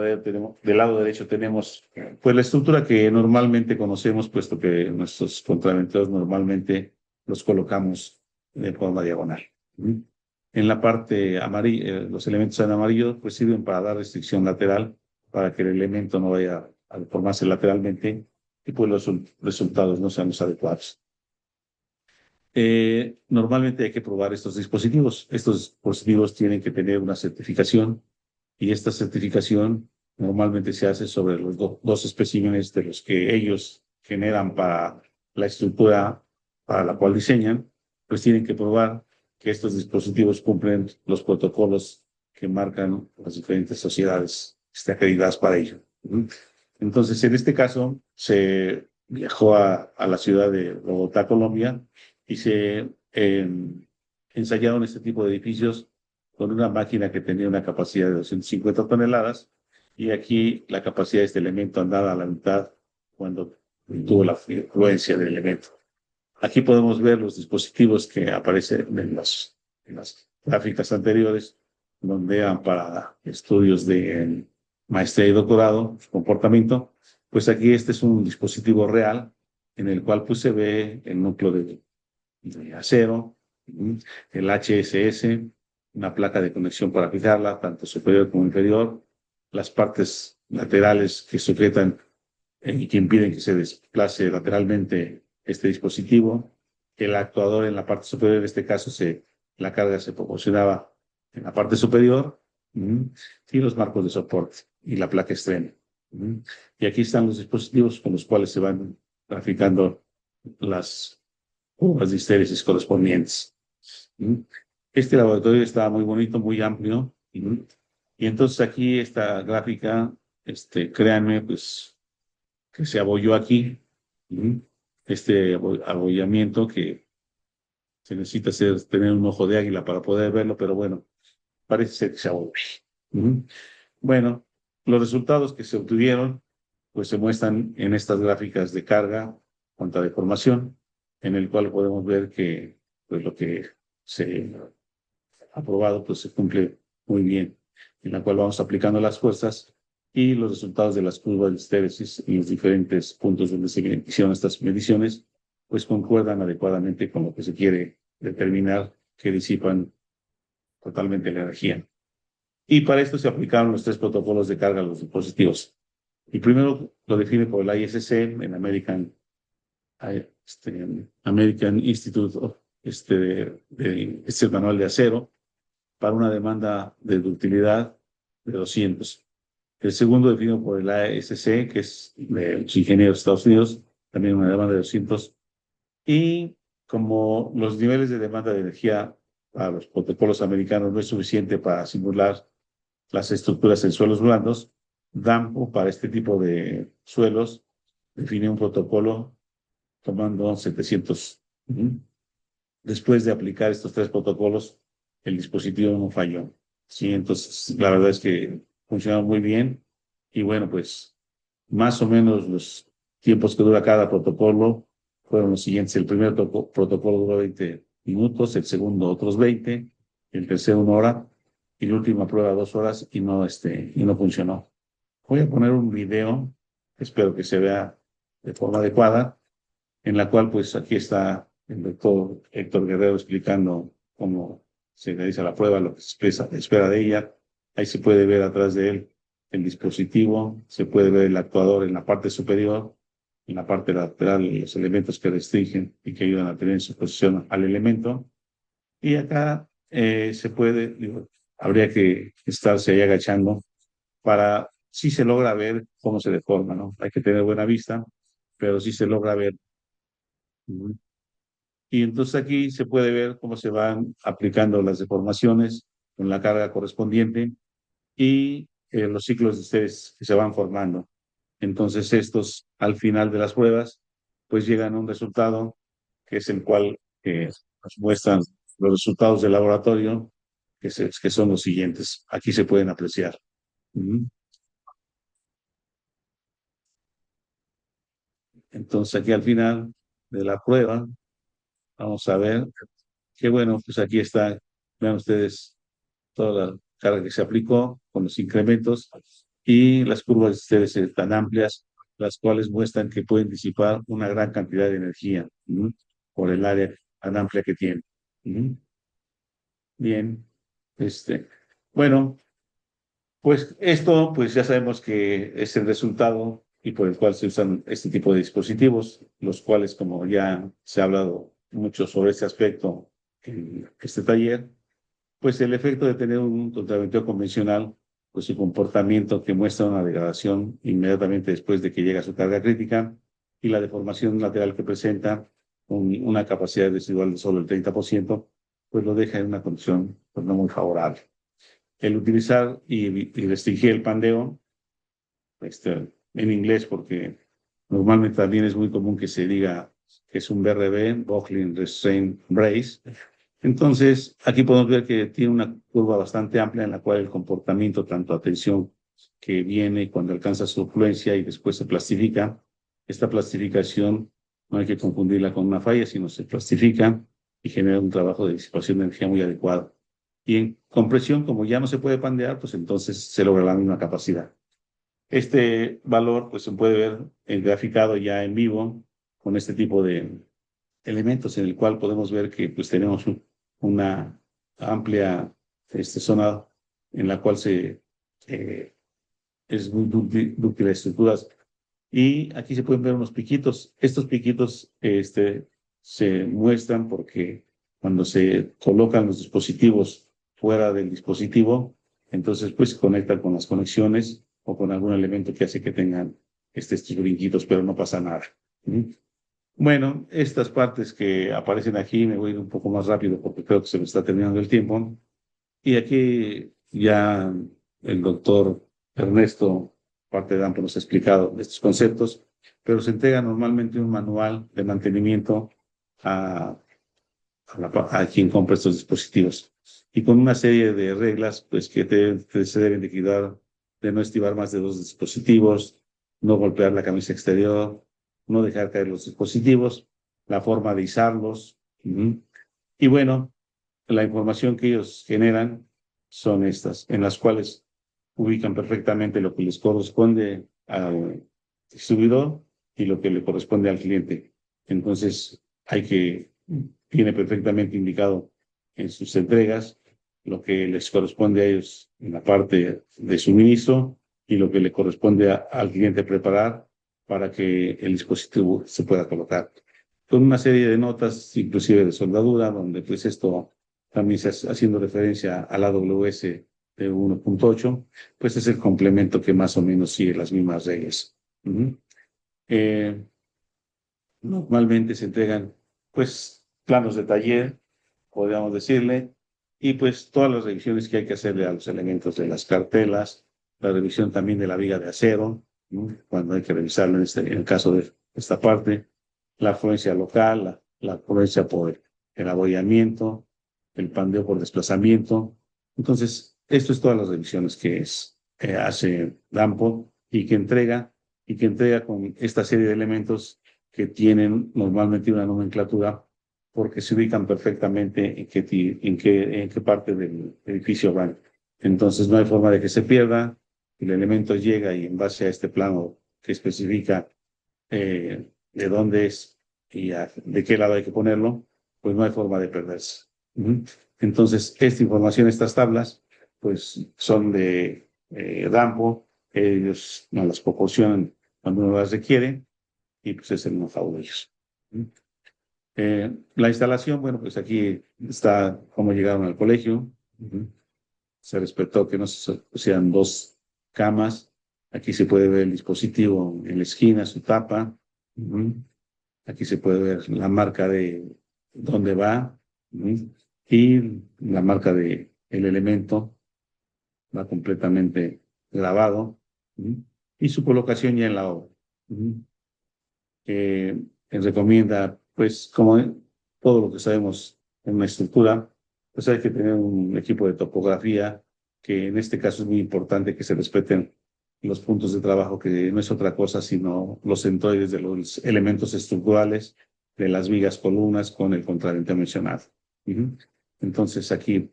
derecho tenemos pues la estructura que normalmente conocemos, puesto que nuestros contraventeos normalmente los colocamos de forma diagonal. En la parte amarilla, los elementos en amarillo pues sirven para dar restricción lateral, para que el elemento no vaya a deformarse lateralmente y pues los resultados no sean los adecuados. Normalmente hay que probar estos dispositivos. Estos dispositivos tienen que tener una certificación y esta certificación normalmente se hace sobre los dos especímenes de los que ellos generan para la estructura para la cual diseñan, pues tienen que probar que estos dispositivos cumplen los protocolos que marcan las diferentes sociedades acreditadas para ello. Entonces, en este caso, se viajó a la ciudad de Bogotá, Colombia, y se ensayaron este tipo de edificios con una máquina que tenía una capacidad de 250 toneladas, y aquí la capacidad de este elemento andaba a la mitad cuando tuvo la influencia del elemento. Aquí podemos ver los dispositivos que aparecen en las gráficas anteriores, donde eran para estudios de maestría y doctorado, comportamiento. Pues aquí este es un dispositivo real en el cual pues se ve el núcleo de acero, el HSS, una placa de conexión para fijarla, tanto superior como inferior, las partes laterales que sujetan y que impiden que se desplace lateralmente este dispositivo. El actuador en la parte superior, en este caso, la carga se proporcionaba en la parte superior, y los marcos de soporte y la placa extrema. Y aquí están los dispositivos con los cuales se van graficando las curvas de histéresis correspondientes. Este laboratorio está muy bonito, muy amplio. Y entonces aquí esta gráfica, créanme, pues que se abolló aquí. Este abollamiento que se necesita tener un ojo de águila para poder verlo, pero bueno, parece ser que se abolló. Bueno, los resultados que se obtuvieron, pues se muestran en estas gráficas de carga contra deformación, en el cual podemos ver que pues, lo que se ha probado pues se cumple muy bien, en la cual vamos aplicando las fuerzas y los resultados de las curvas de histéresis en los diferentes puntos donde se hicieron estas mediciones, pues concuerdan adecuadamente con lo que se quiere determinar, que disipan totalmente la energía. Y para esto se aplicaron los 3 protocolos de carga a los dispositivos. El primero lo define por el ISC, en American Institute of, el manual de acero, para una demanda de ductilidad de 200. El segundo definido por el ASC, que es de los ingenieros de Estados Unidos, también una demanda de 200. Y como los niveles de demanda de energía para los protocolos americanos no es suficiente para simular las estructuras en suelos blandos, DAMPO para este tipo de suelos define un protocolo tomando 700. Después de aplicar estos tres protocolos, el dispositivo no falló. Sí, entonces la verdad es que funcionó muy bien. Y bueno, pues más o menos los tiempos que dura cada protocolo fueron los siguientes. El primer protocolo duró 20 minutos, el segundo otros 20, el tercero 1 hora y la última prueba 2 horas y no funcionó. Voy a poner un video, espero que se vea de forma adecuada, en la cual pues aquí está el doctor Héctor Guerrero explicando cómo se realiza la prueba, lo que se espera de ella. Ahí se puede ver atrás de él el dispositivo, se puede ver el actuador en la parte superior, en la parte lateral los elementos que restringen y que ayudan a tener en su posición al elemento. Y acá se puede, habría que estarse ahí agachando para si se logra ver cómo se deforma, ¿no? Hay que tener buena vista, pero sí se logra ver. Y entonces aquí se puede ver cómo se van aplicando las deformaciones con la carga correspondiente y los ciclos de estrés que se van formando. Entonces estos, al final de las pruebas, pues llegan a un resultado que es el cual nos muestran los resultados del laboratorio, que son los siguientes. Aquí se pueden apreciar. Entonces aquí al final de la prueba, vamos a ver que bueno, pues aquí está, vean ustedes toda la carga que se aplicó con los incrementos y las curvas de estrés tan amplias, las cuales muestran que pueden disipar una gran cantidad de energía por el área tan amplia que tiene. Bien, bueno, pues esto, pues ya sabemos que es el resultado y por el cual se usan este tipo de dispositivos, los cuales, como ya se ha hablado mucho sobre este aspecto en este taller, pues el efecto de tener un tratamiento convencional, pues su comportamiento que muestra una degradación inmediatamente después de que llega a su carga crítica y la deformación lateral que presenta una capacidad residual de solo el 30%, pues lo deja en una condición pues, no muy favorable. El utilizar y restringir el pandeo, en inglés, porque normalmente también es muy común que se diga que es un BRB, Buckling Restraint Brace. Entonces, aquí podemos ver que tiene una curva bastante amplia en la cual el comportamiento, tanto atención que viene cuando alcanza su fluencia y después se plastifica, esta plastificación no hay que confundirla con una falla, sino se plastifica y genera un trabajo de disipación de energía muy adecuado. Y en compresión, como ya no se puede pandear, pues entonces se logra la misma capacidad. Este valor pues se puede ver graficado ya en vivo con este tipo de elementos en el cual podemos ver que pues tenemos una amplia zona en la cual es muy dúctil las estructuras. Y aquí se pueden ver unos piquitos. Estos piquitos se muestran porque cuando se colocan los dispositivos fuera del dispositivo, entonces pues se conectan con las conexiones o con algún elemento que hace que tengan estos brinquitos, pero no pasa nada. Bueno, estas partes que aparecen aquí, me voy a ir un poco más rápido porque creo que se me está terminando el tiempo. Y aquí ya el doctor Ernesto, parte de AMPO, nos ha explicado estos conceptos, pero se entrega normalmente un manual de mantenimiento a quien compra estos dispositivos. Y con una serie de reglas, pues que se deben de cuidar de no estivar más de 2 dispositivos, no golpear la camisa exterior, no dejar caer los dispositivos, la forma de izarlos. Y bueno, la información que ellos generan son estas, en las cuales ubican perfectamente lo que les corresponde al distribuidor y lo que le corresponde al cliente. Entonces, tiene perfectamente indicado en sus entregas lo que les corresponde a ellos en la parte de suministro y lo que le corresponde al cliente preparar para que el dispositivo se pueda colocar. Con una serie de notas, inclusive de soldadura, donde pues esto también haciendo referencia a la AWS de 1.8, pues es el complemento que más o menos sigue las mismas reglas. Eh, Normalmente se entregan, pues, planos de taller, podríamos decirle, y pues todas las revisiones que hay que hacerle a los elementos de las cartelas, la revisión también de la viga de acero, ¿no? Cuando hay que revisarlo en el caso de esta parte, la afluencia local, la afluencia por el abollamiento, el pandeo por desplazamiento. Entonces, esto es todas las revisiones que hace Dampo y que entrega con esta serie de elementos que tienen normalmente una nomenclatura porque se ubican perfectamente en qué parte del edificio van. Entonces no hay forma de que se pierda, el elemento llega y en base a este plano que especifica de dónde es y de qué lado hay que ponerlo, pues no hay forma de perderse. Entonces, esta información, estas tablas, pues son de Dampo, ellos nos las proporcionan cuando uno las requiere y pues es el know-how de ellos. La instalación, bueno, pues aquí está cómo llegaron al colegio. Se respetó que no sean dos camas. Aquí se puede ver el dispositivo en la esquina, su tapa. Aquí se puede ver la marca de dónde va y la marca de el elemento va completamente grabado y su colocación ya en la obra. Recomienda, pues, como todo lo que sabemos en una estructura, pues hay que tener un equipo de topografía, que en este caso es muy importante que se respeten los puntos de trabajo, que no es otra cosa sino los centroides de los elementos estructurales de las vigas columnas con el contravente mencionado. Entonces aquí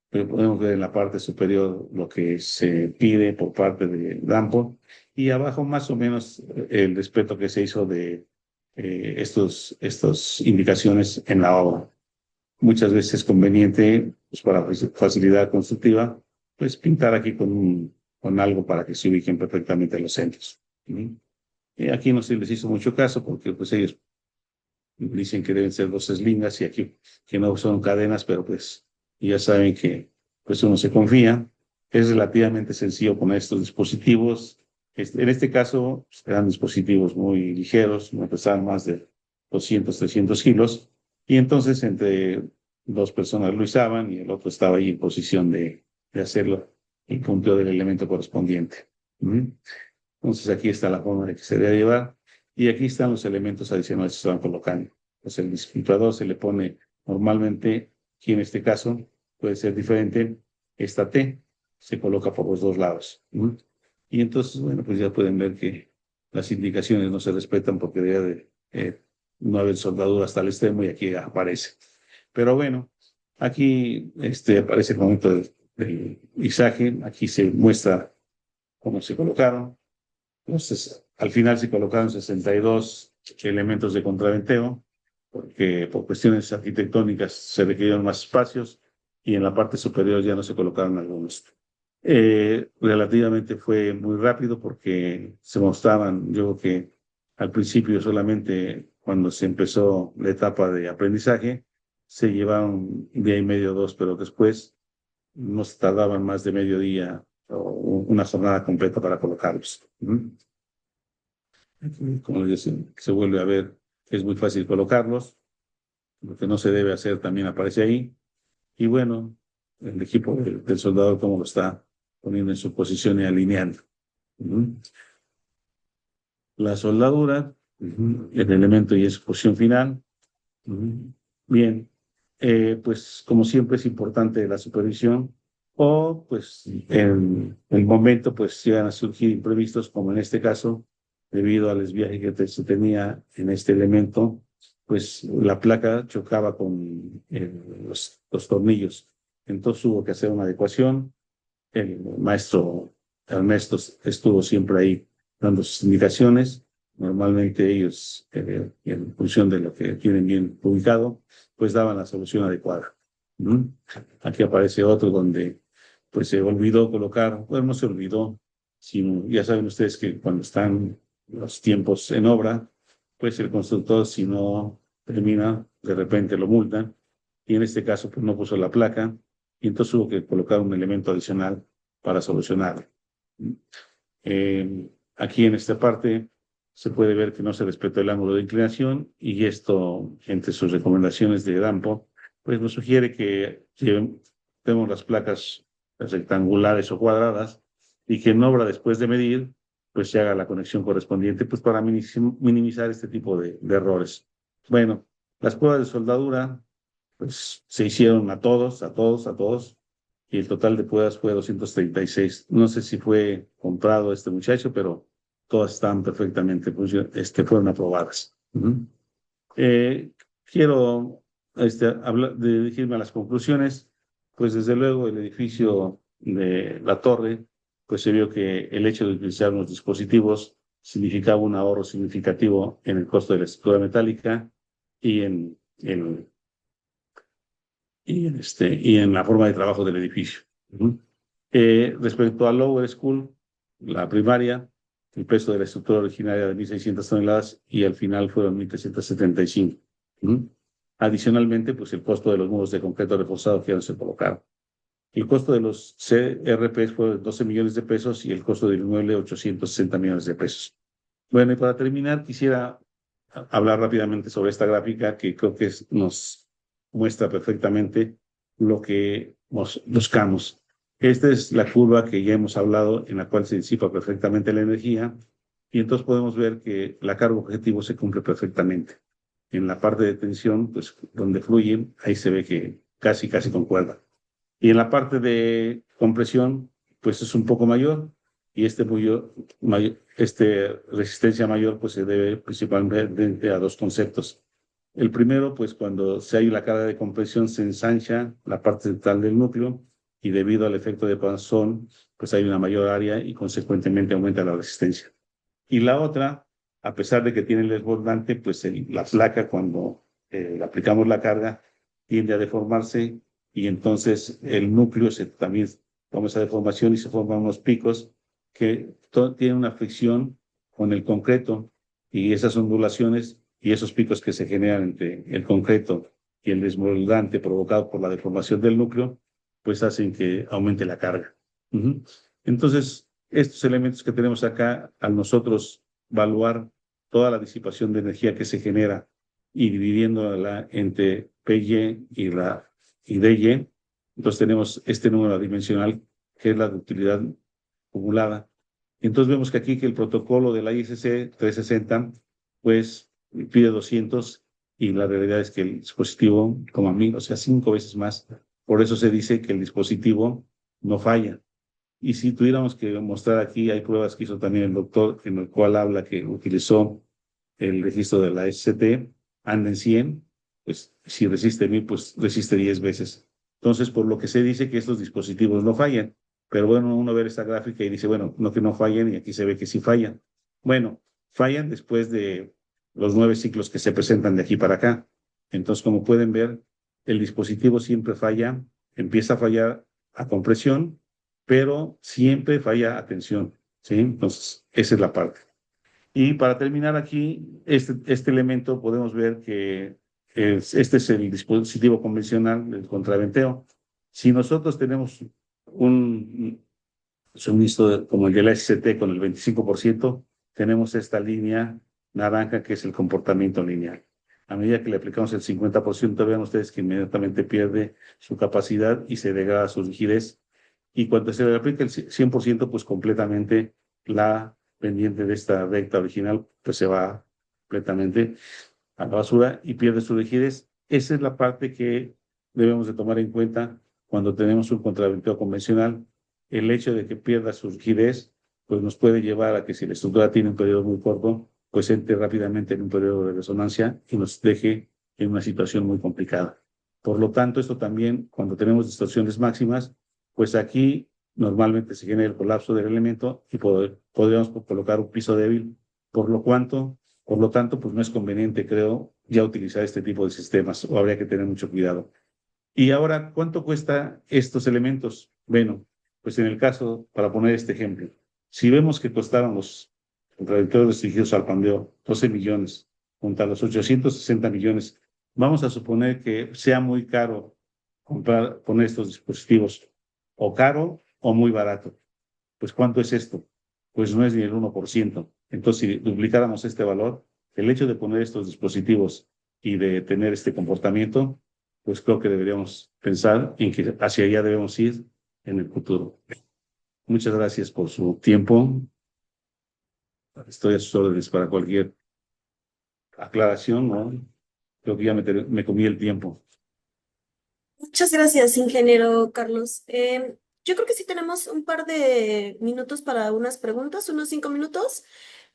podemos ver en la parte superior lo que se pide por parte de Dampo y abajo más o menos el respeto que se hizo de estas indicaciones en la obra. Muchas veces es conveniente, pues para facilidad constructiva, pues pintar aquí con algo para que se ubiquen perfectamente los centros. Y aquí no se les hizo mucho caso porque pues ellos dicen que deben ser dos eslingas y aquí que no son cadenas, pero pues ya saben que pues uno se confía. Es relativamente sencillo poner estos dispositivos. En este caso eran dispositivos muy ligeros, no pesaban más de 200, 300 kilos, y entonces entre dos personas lo usaban y el otro estaba ahí en posición de hacerlo y cumplió del elemento correspondiente. Entonces aquí está la forma de que se debe llevar y aquí están los elementos adicionales que se van colocando. Pues el disfrutador se le pone normalmente, aquí en este caso puede ser diferente, esta T se coloca por los dos lados. Y entonces, bueno, pues ya pueden ver que las indicaciones no se respetan porque debe de no haber soldadura hasta el extremo y aquí aparece. Pero bueno, aquí aparece el momento del izaje, aquí se muestra cómo se colocaron. Entonces, al final se colocaron 62 elementos de contraventeo, porque por cuestiones arquitectónicas se requirieron más espacios y en la parte superior ya no se colocaron algunos. Relativamente fue muy rápido porque se mostraban, yo creo que al principio solamente cuando se empezó la etapa de aprendizaje, se llevaron un día y medio, dos, pero después no se tardaban más de medio día o una jornada completa para colocarlos. Como les decía, se vuelve a ver, es muy fácil colocarlos, lo que no se debe hacer también aparece ahí, y bueno, el equipo del soldador cómo lo está poniendo en su posición y alineando. La soldadura, el elemento y en su posición final. Bien, pues como siempre es importante la supervisión o pues en el momento pues llegan a surgir imprevistos como en este caso debido al desviaje que se tenía en este elemento, pues la placa chocaba con los tornillos. Entonces hubo que hacer una adecuación. El maestro Ernesto estuvo siempre ahí dando sus indicaciones. Normalmente ellos, en función de lo que tienen bien ubicado, pues daban la solución adecuada. Aquí aparece otro donde pues se olvidó colocar, bueno, no se olvidó, sino ya saben ustedes que cuando están los tiempos en obra, pues el constructor si no termina, de repente lo multan y en este caso pues no puso la placa y entonces hubo que colocar un elemento adicional para solucionarlo. Aquí en esta parte se puede ver que no se respeta el ángulo de inclinación y esto, entre sus recomendaciones de Dampo, pues nos sugiere que tenemos las placas rectangulares o cuadradas y que en obra después de medir, pues se haga la conexión correspondiente, pues para minimizar este tipo de errores. Bueno, las pruebas de soldadura, pues se hicieron a todos, y el total de pruebas fue 236. No sé si fue comprado este muchacho, pero todas están perfectamente, fueron aprobadas. Quiero dirigirme a las conclusiones. Pues desde luego el edificio de la torre, pues se vio que el hecho de utilizar unos dispositivos significaba un ahorro significativo en el costo de la estructura metálica y y en la forma de trabajo del edificio. Respecto a Lower School, la primaria, el peso de la estructura originaria de 1.600 toneladas y al final fueron 1.375. Adicionalmente, pues el costo de los muros de concreto reforzado que ya no se colocaron. El costo de los CRPs fue 12 millones de pesos y el costo del inmueble 860 millones de pesos. Bueno, y para terminar, quisiera hablar rápidamente sobre esta gráfica que creo que nos muestra perfectamente lo que buscamos. Esta es la curva que ya hemos hablado, en la cual se disipa perfectamente la energía, y entonces podemos ver que la carga objetivo se cumple perfectamente. En la parte de tensión, pues donde fluyen, ahí se ve que casi concuerda. Y en la parte de compresión, pues es un poco mayor, y resistencia mayor, pues se debe principalmente a dos conceptos. El primero, pues cuando se hay la carga de compresión, se ensancha la parte central del núcleo, y debido al efecto de Poisson, pues hay una mayor área y consecuentemente aumenta la resistencia. Y la otra, a pesar de que tiene el desbordante, pues la placa cuando le aplicamos la carga tiende a deformarse y entonces el núcleo también toma esa deformación y se forman unos picos que tienen una fricción con el concreto, y esas ondulaciones y esos picos que se generan entre el concreto y el desmoldante provocado por la deformación del núcleo, pues hacen que aumente la carga. Entonces, estos elementos que tenemos acá, al nosotros evaluar toda la disipación de energía que se genera y dividiéndola entre PY y DY, entonces tenemos este número dimensional que es la ductilidad acumulada. Entonces vemos que aquí que el protocolo de la ISC 360 pues pide 200 y la realidad es que el dispositivo como 1000, o sea, 5 veces más. Por eso se dice que el dispositivo no falla. Y si tuviéramos que mostrar aquí, hay pruebas que hizo también el doctor, en el cual habla que utilizó el registro de la SCT, anda en 100, pues si resiste 1000, pues resiste 10 veces. Entonces, por lo que se dice que estos dispositivos no fallan. Pero bueno, uno ve esta gráfica y dice, bueno, no que no fallen, y aquí se ve que sí fallan. Bueno, fallan después de los 9 ciclos que se presentan de aquí para acá. Entonces, como pueden ver, el dispositivo siempre falla, empieza a fallar a compresión, pero siempre falla a tensión, ¿sí? Entonces, esa es la parte. Y para terminar aquí, este elemento podemos ver que este es el dispositivo convencional del contraventeo. Si nosotros tenemos un suministro como el de la SCT con el 25%, tenemos esta línea naranja que es el comportamiento lineal. A medida que le aplicamos el 50%, vean ustedes que inmediatamente pierde su capacidad y se degrada su rigidez. Y cuando se le aplica el 100%, pues completamente la pendiente de esta recta original, pues se va completamente a la basura y pierde su rigidez. Esa es la parte que debemos de tomar en cuenta cuando tenemos un contraventeo convencional. El hecho de que pierda su rigidez, pues nos puede llevar a que si la estructura tiene un periodo muy corto, pues entre rápidamente en un periodo de resonancia y nos deje en una situación muy complicada. Por lo tanto, esto también, cuando tenemos distorsiones máximas, pues aquí normalmente se genera el colapso del elemento y podríamos colocar un piso débil, por lo tanto, pues no es conveniente, creo, ya utilizar este tipo de sistemas, o habría que tener mucho cuidado. Y ahora, ¿cuánto cuesta estos elementos? Bueno, pues en el caso, para poner este ejemplo, si vemos que costaron los contradictores restringidos al pandeo 12 millones, junto a los 860 millones Vamos a suponer que sea muy caro poner estos dispositivos, o caro o muy barato. Pues ¿cuánto es esto? Pues no es ni el 1%. Entonces, si duplicáramos este valor, el hecho de poner estos dispositivos y de tener este comportamiento, pues creo que deberíamos pensar en que hacia allá debemos ir en el futuro. Muchas gracias por su tiempo. Estoy a sus órdenes para cualquier aclaración, ¿no? Creo que ya me comí el tiempo. Muchas gracias, ingeniero Carlos. Yo creo que sí tenemos un par de minutos para unas preguntas, unos 5 minutos.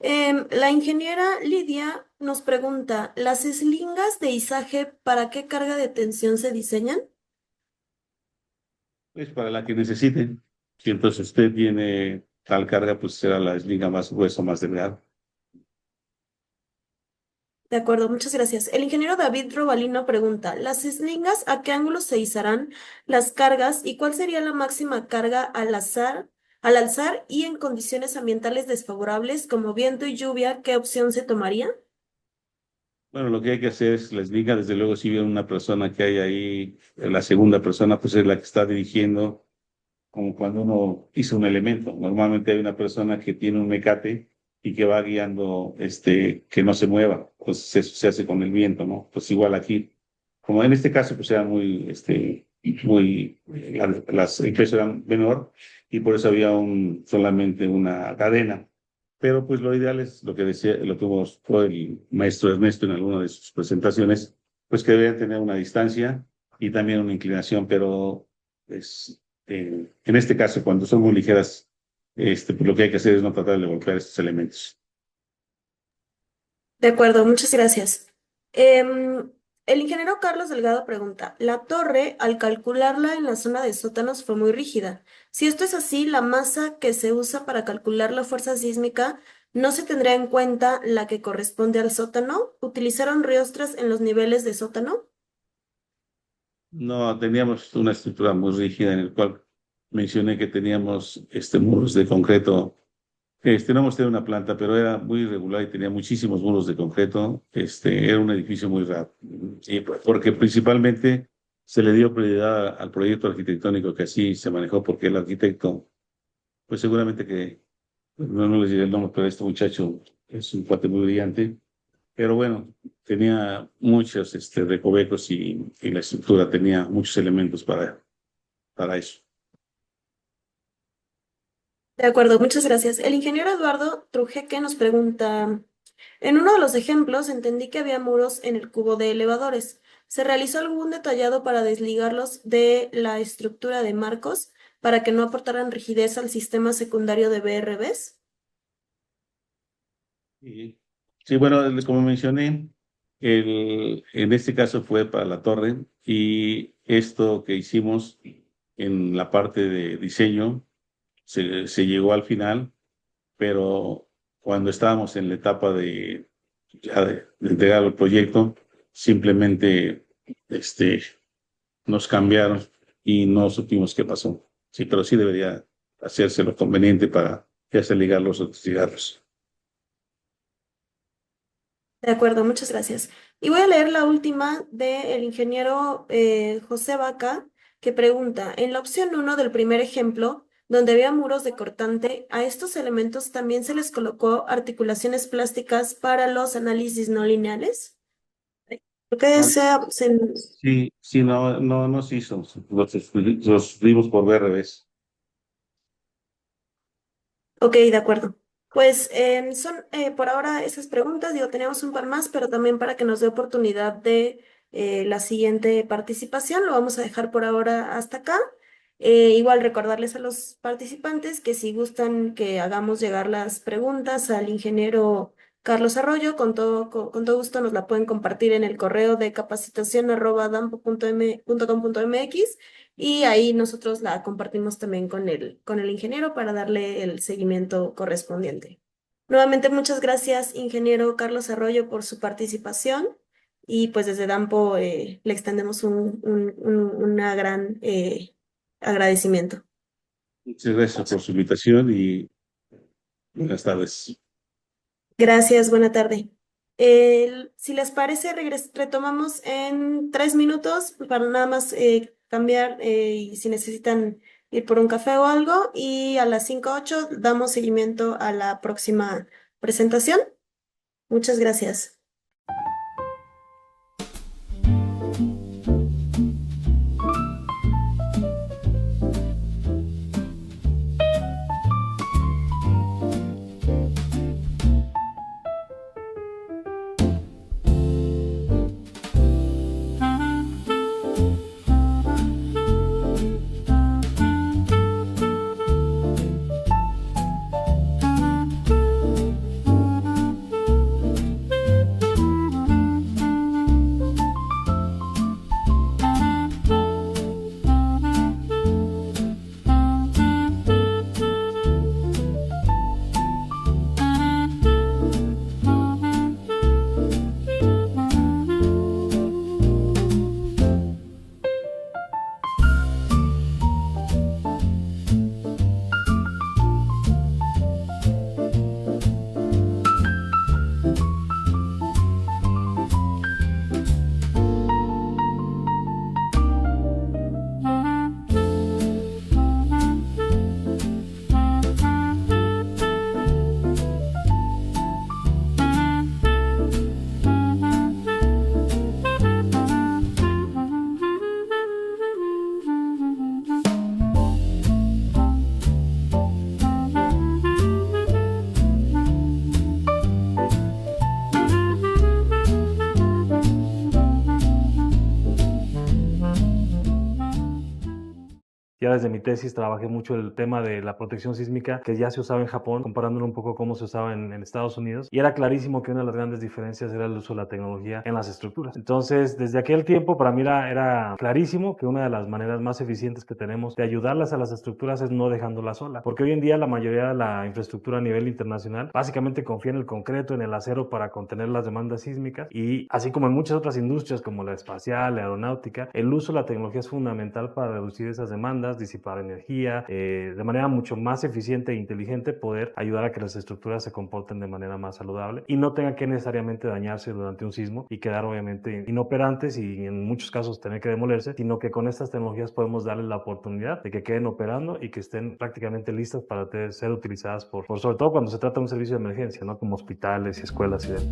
La ingeniera Lidia nos pregunta, ¿las eslingas de izaje para qué carga de tensión se diseñan? Pues para la que necesiten. Si entonces usted tiene tal carga, pues será la esliga más gruesa, más delgada. De acuerdo, muchas gracias. El ingeniero David Robalino pregunta, ¿las eslingas a qué ángulo se izarán las cargas y cuál sería la máxima carga al alzar y en condiciones ambientales desfavorables como viento y lluvia, qué opción se tomaría? Bueno, lo que hay que hacer es la esliga. Desde luego, si viene una persona que hay ahí, la segunda persona, pues es la que está dirigiendo, como cuando uno hizo un elemento. Normalmente hay una persona que tiene un mecate y que va guiando, que no se mueva. Pues eso se hace con el viento, ¿no? Pues igual aquí, como en este caso, pues era muy, el peso era menor y por eso había solamente una cadena. Pero pues lo ideal es lo que decía, lo que mostró el maestro Ernesto en alguna de sus presentaciones, pues que deberían tener una distancia y también una inclinación, pero pues, en este caso, cuando son muy ligeras, pues lo que hay que hacer es no tratar de golpear estos elementos. De acuerdo, muchas gracias. Em, el ingeniero Carlos Delgado pregunta, la torre, al calcularla en la zona de sótanos, fue muy rígida. Si esto es así, la masa que se usa para calcular la fuerza sísmica no se tendrá en cuenta la que corresponde al sótano. ¿Utilizaron riostras en los niveles de sótano? No, teníamos una estructura muy rígida en el cual mencioné que teníamos muros de concreto. No hemos tenido una planta, pero era muy irregular y tenía muchísimos muros de concreto. Era un edificio muy raro. Y porque principalmente se le dio prioridad al proyecto arquitectónico que así se manejó, porque el arquitecto, pues seguramente que, no les diré el nombre, pero este muchacho es un cuate muy brillante. Pero bueno, tenía muchos recovecos y la estructura tenía muchos elementos para eso. De acuerdo, muchas gracias. El ingeniero Eduardo Trujeque nos pregunta, en uno de los ejemplos entendí que había muros en el cubo de elevadores. ¿Se realizó algún detallado para desligarlos de la estructura de marcos para que no aportaran rigidez al sistema secundario de BRBs? Y, sí, bueno, como mencioné, en este caso fue para la torre y esto que hicimos en la parte de diseño se llegó al final, pero cuando estábamos en la etapa de entregar el proyecto, simplemente nos cambiaron y no supimos qué pasó. Sí, pero sí debería hacerse lo conveniente para ya sea ligarlos o desligarlos. De acuerdo, muchas gracias. Y voy a leer la última del ingeniero José Vaca, que pregunta, en la opción uno del primer ejemplo, donde había muros de cortante, a estos elementos también se les colocó articulaciones plásticas para los análisis no lineales. Creo que Ah, sí, sí, no se hizo. Los vimos por ver revés. Ok, de acuerdo. Pues son por ahora esas preguntas. Digo, teníamos un par más, pero también para que nos dé oportunidad de la siguiente participación, lo vamos a dejar por ahora hasta acá. Igual recordarles a los participantes que si gustan que hagamos llegar las preguntas al ingeniero Carlos Arroyo, con todo gusto nos la pueden compartir en el correo de capacitación@dampo.com.mx y ahí nosotros la compartimos también con el ingeniero para darle el seguimiento correspondiente. Nuevamente, muchas gracias, ingeniero Carlos Arroyo, por su participación. Y pues desde Dampo le extendemos una gran agradecimiento. Muchas gracias por su invitación y buenas tardes. Gracias, buena tarde. Si les parece, retomamos en 3 minutos para nada más cambiar y si necesitan ir por un café o algo. Y a las 5:08 damos seguimiento a la próxima presentación. Muchas gracias. Ya desde mi tesis trabajé mucho el tema de la protección sísmica que ya se usaba en Japón, comparándolo un poco cómo se usaba en Estados Unidos. Y era clarísimo que una de las grandes diferencias era el uso de la tecnología en las estructuras. Entonces, desde aquel tiempo, para mí era clarísimo que una de las maneras más eficientes que tenemos de ayudarlas a las estructuras es no dejándolas solas. Porque hoy en día la mayoría de la infraestructura a nivel internacional básicamente confía en el concreto, en el acero para contener las demandas sísmicas. Y así como en muchas otras industrias como la espacial, la aeronáutica, el uso de la tecnología es fundamental para reducir esas demandas, disipar energía, de manera mucho más eficiente e inteligente poder ayudar a que las estructuras se comporten de manera más saludable y no tengan que necesariamente dañarse durante un sismo y quedar obviamente inoperantes y en muchos casos tener que demolerse, sino que con estas tecnologías podemos darles la oportunidad de que queden operando y que estén prácticamente listas para ser utilizadas por sobre todo cuando se trata de un servicio de emergencia, ¿no? Como hospitales y escuelas y demás.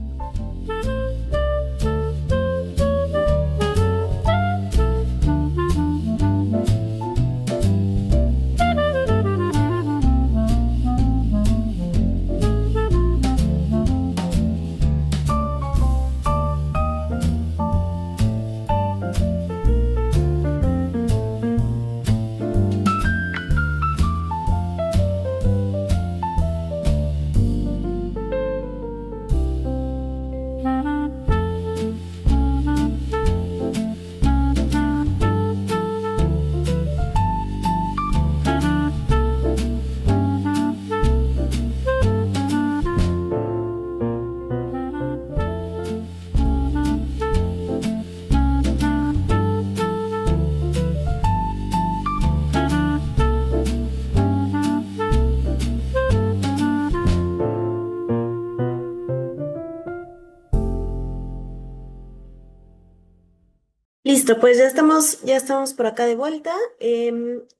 Listo, pues ya estamos por acá de vuelta.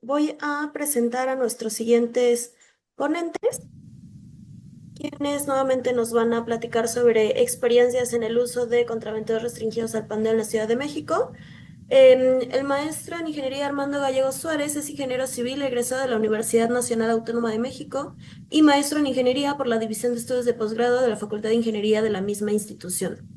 Voy a presentar a nuestros siguientes ponentes, quienes nuevamente nos van a platicar sobre experiencias en el uso de contraventos restringidos al pandeo en la Ciudad de México. El maestro en Ingeniería Armando Gallegos Suárez es ingeniero civil egresado de la Universidad Nacional Autónoma de México y maestro en Ingeniería por la División de Estudios de Posgrado de la Facultad de Ingeniería de la misma institución.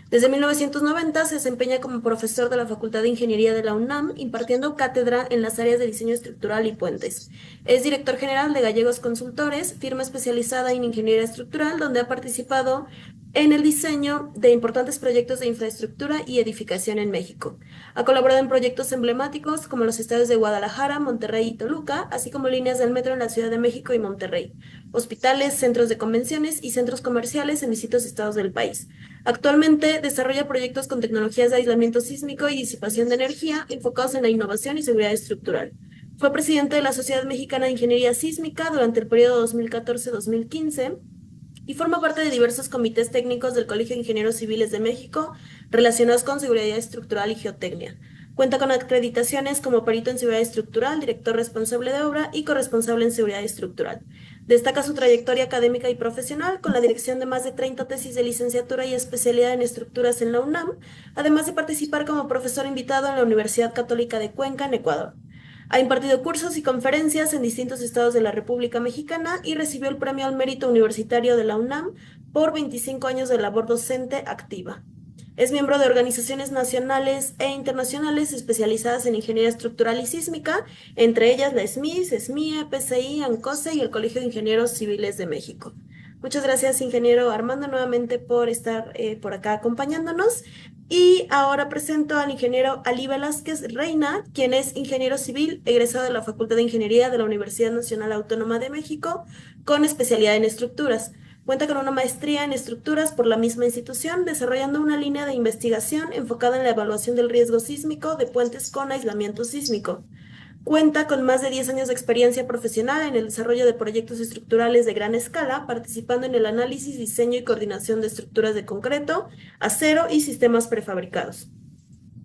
Desde 1990 se desempeña como profesor de la Facultad de Ingeniería de la UNAM, impartiendo cátedra en las áreas de diseño estructural y puentes. Es director general de Gallegos Consultores, firma especializada en ingeniería estructural, donde ha participado en el diseño de importantes proyectos de infraestructura y edificación en México. Ha colaborado en proyectos emblemáticos como los estados de Guadalajara, Monterrey y Toluca, así como líneas del metro en la Ciudad de México y Monterrey, hospitales, centros de convenciones y centros comerciales en distintos estados del país. Actualmente desarrolla proyectos con tecnologías de aislamiento sísmico y disipación de energía enfocados en la innovación y seguridad estructural. Fue presidente de la Sociedad Mexicana de Ingeniería Sísmica durante el periodo 2014-2015 y forma parte de diversos comités técnicos del Colegio de Ingenieros Civiles de México relacionados con seguridad estructural y geotecnia. Cuenta con acreditaciones como perito en seguridad estructural, director responsable de obra y corresponsable en seguridad estructural. Destaca su trayectoria académica y profesional con la dirección de más de 30 tesis de licenciatura y especialidad en estructuras en la UNAM, además de participar como profesor invitado en la Universidad Católica de Cuenca, en Ecuador. Ha impartido cursos y conferencias en distintos estados de la República Mexicana y recibió el Premio al Mérito Universitario de la UNAM por 25 años de labor docente activa. Es miembro de organizaciones nacionales e internacionales especializadas en ingeniería estructural y sísmica, entre ellas la SMIS, SMIE, PCI, ANCOSE y el Colegio de Ingenieros Civiles de México. Muchas gracias, ingeniero Armando, nuevamente por estar por acá acompañándonos. Y ahora presento al ingeniero Ali Velázquez Reina, quien es ingeniero civil, egresado de la Facultad de Ingeniería de la Universidad Nacional Autónoma de México, con especialidad en estructuras. Cuenta con una maestría en estructuras por la misma institución, desarrollando una línea de investigación enfocada en la evaluación del riesgo sísmico de puentes con aislamiento sísmico. Cuenta con más de 10 años de experiencia profesional en el desarrollo de proyectos estructurales de gran escala, participando en el análisis, diseño y coordinación de estructuras de concreto, acero y sistemas prefabricados.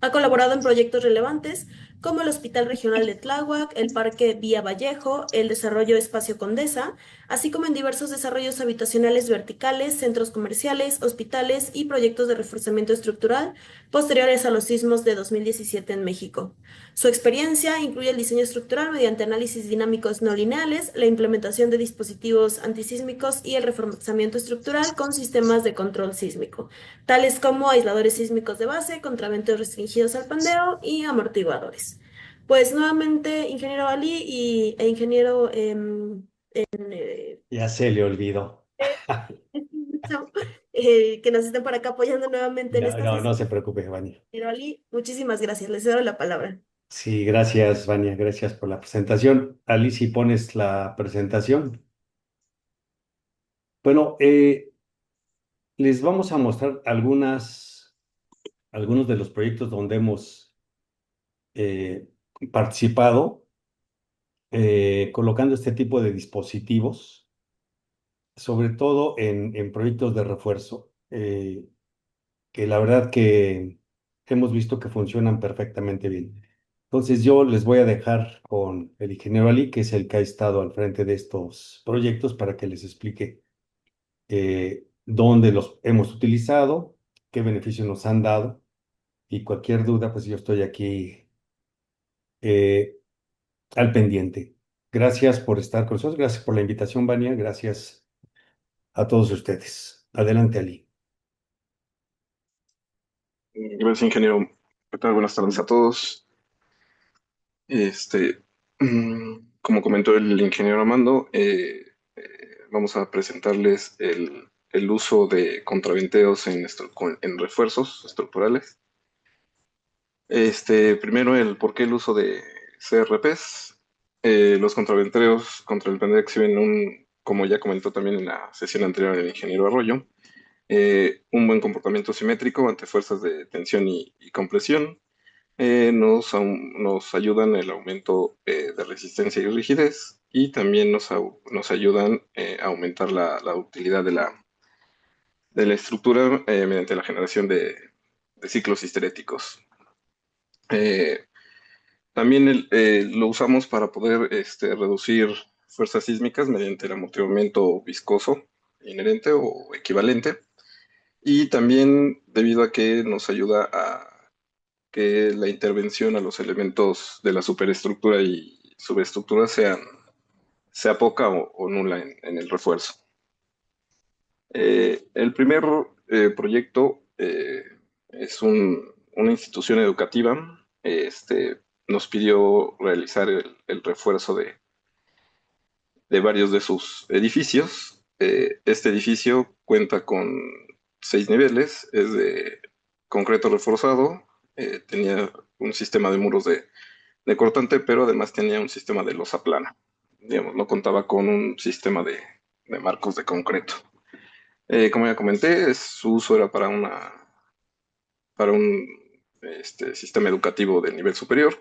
Ha colaborado en proyectos relevantes como el Hospital Regional de Tláhuac, el Parque Vía Vallejo, el Desarrollo Espacio Condesa, así como en diversos desarrollos habitacionales verticales, centros comerciales, hospitales y proyectos de reforzamiento estructural posteriores a los sismos de 2017 en México. Su experiencia incluye el diseño estructural mediante análisis dinámicos no lineales, la implementación de dispositivos antisísmicos y el reforzamiento estructural con sistemas de control sísmico, tales como aisladores sísmicos de base, contraventos restringidos al pandeo y amortiguadores. Pues nuevamente, ingeniero Ali e ingeniero Ya se le olvidó. que nos estén por acá apoyando nuevamente en No, esta no, no sesión. se preocupe, Vania. Ingeniero Ali, muchísimas gracias. Les cedo la palabra. Sí, gracias, Vania, gracias por la presentación. Ali, si pones la presentación. Bueno, les vamos a mostrar algunos de los proyectos donde hemos eh, participado colocando este tipo de dispositivos, sobre todo en proyectos de refuerzo, que la verdad que hemos visto que funcionan perfectamente bien. Entonces yo les voy a dejar con el ingeniero Ali, que es el que ha estado al frente de estos proyectos, para que les explique dónde los hemos utilizado, qué beneficios nos han dado, y cualquier duda, pues yo estoy aquí eh, al pendiente. Gracias por estar con nosotros, gracias por la invitación, Vania, gracias a todos ustedes. Adelante, Ali. Gracias, ingeniero. ¿Qué tal? Buenas tardes a todos. Este, como comentó el ingeniero Armando, vamos a presentarles el uso de contraventeos en refuerzos estructurales. Primero, el por qué el uso de CRPs. Los contraventeos contra el pendejo exhiben como ya comentó también en la sesión anterior el ingeniero Arroyo, un buen comportamiento simétrico ante fuerzas de tensión y compresión. Nos ayudan el aumento de resistencia y rigidez, y también nos ayudan a aumentar la utilidad de la estructura mediante la generación de ciclos histeréticos. Eh, También lo usamos para poder reducir fuerzas sísmicas mediante el amortiguamiento viscoso inherente o equivalente, y también debido a que nos ayuda a que la intervención a los elementos de la superestructura y subestructura sea poca o nula en el refuerzo. El primer proyecto es una institución educativa. Nos pidió realizar el refuerzo de varios de sus edificios. Este edificio cuenta con 6 niveles, es de concreto reforzado, tenía un sistema de muros de cortante, pero además tenía un sistema de losa plana. Digamos, no contaba con un sistema de marcos de concreto. Como ya comenté, su uso era para un sistema educativo de nivel superior.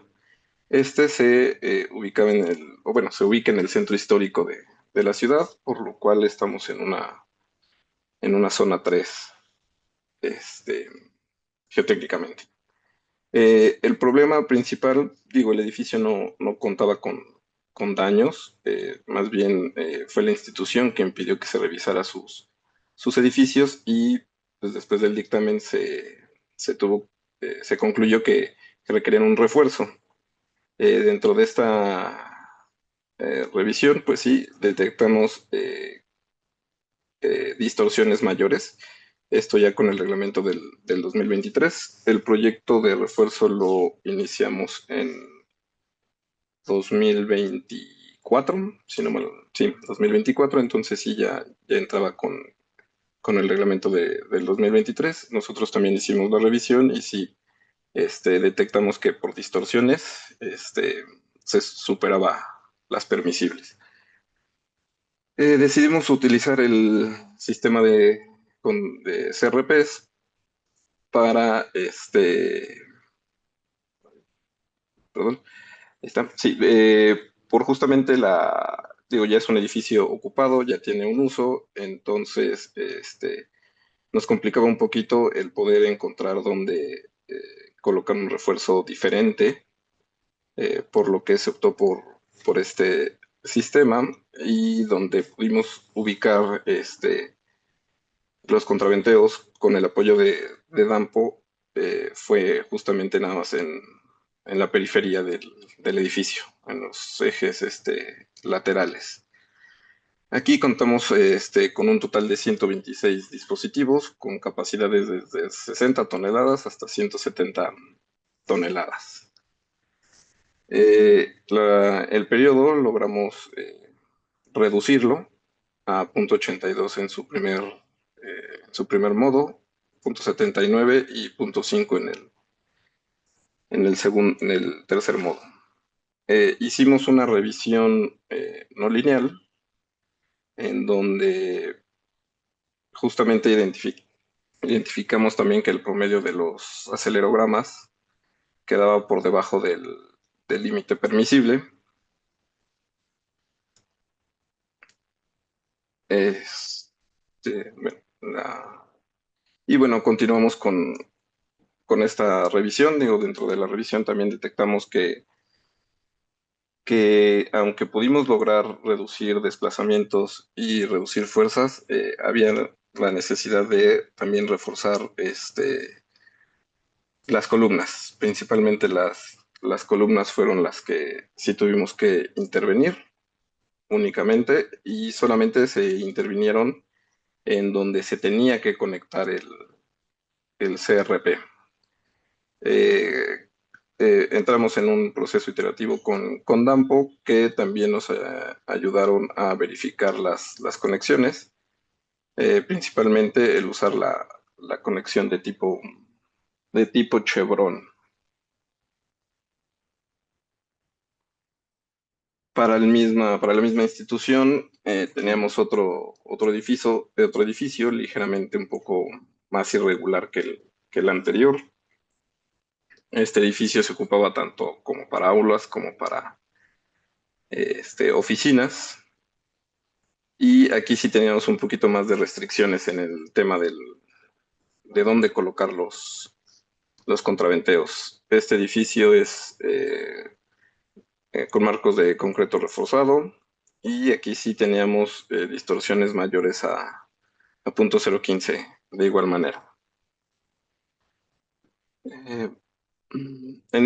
Se ubica en el centro histórico de la ciudad, por lo cual estamos en en una zona 3, geotécnicamente. El problema principal, digo, el edificio no contaba con daños, más bien fue la institución que impidió que se revisara sus edificios y pues, después del dictamen se concluyó que requerían un refuerzo. Dentro de esta revisión, pues sí, detectamos distorsiones mayores. Esto ya con el reglamento del 2023. El proyecto de refuerzo lo iniciamos en 2024, si no mal, sí, 2024, entonces sí ya entraba con el reglamento del 2023. Nosotros también hicimos la revisión y sí, detectamos que por distorsiones se superaba las permisibles. Decidimos utilizar el sistema de CRPs para perdón, ahí está, sí, por justamente digo, ya es un edificio ocupado, ya tiene un uso, entonces nos complicaba un poquito el poder encontrar dónde colocar un refuerzo diferente, por lo que se optó por este sistema y donde pudimos ubicar los contraventeos con el apoyo de Dampo fue justamente nada más en la periferia del edificio, en los ejes laterales. Aquí contamos con un total de 126 dispositivos con capacidades desde 60 toneladas hasta 170 toneladas. El periodo logramos reducirlo a .82 en su primer modo, .79 y .5 en el tercer modo. Hicimos una revisión no lineal en donde justamente identificamos también que el promedio de los acelerogramas quedaba por debajo del límite permisible. Bueno, y bueno, continuamos con esta revisión. Digo, dentro de la revisión también detectamos que aunque pudimos lograr reducir desplazamientos y reducir fuerzas, había la necesidad de también reforzar las columnas. Principalmente las columnas fueron las que sí tuvimos que intervenir únicamente y solamente se intervinieron en donde se tenía que conectar el CRP. Entramos en un proceso iterativo con Dampo que también nos ayudaron a verificar las conexiones, principalmente el usar la conexión de tipo Chevron. Para la misma institución teníamos otro edificio ligeramente un poco más irregular que el anterior. Este edificio se ocupaba tanto como para aulas como para oficinas. Y aquí sí teníamos un poquito más de restricciones en el tema de dónde colocar los contraventeos. Este edificio es con marcos de concreto reforzado y aquí sí teníamos distorsiones mayores a .015 de igual manera. En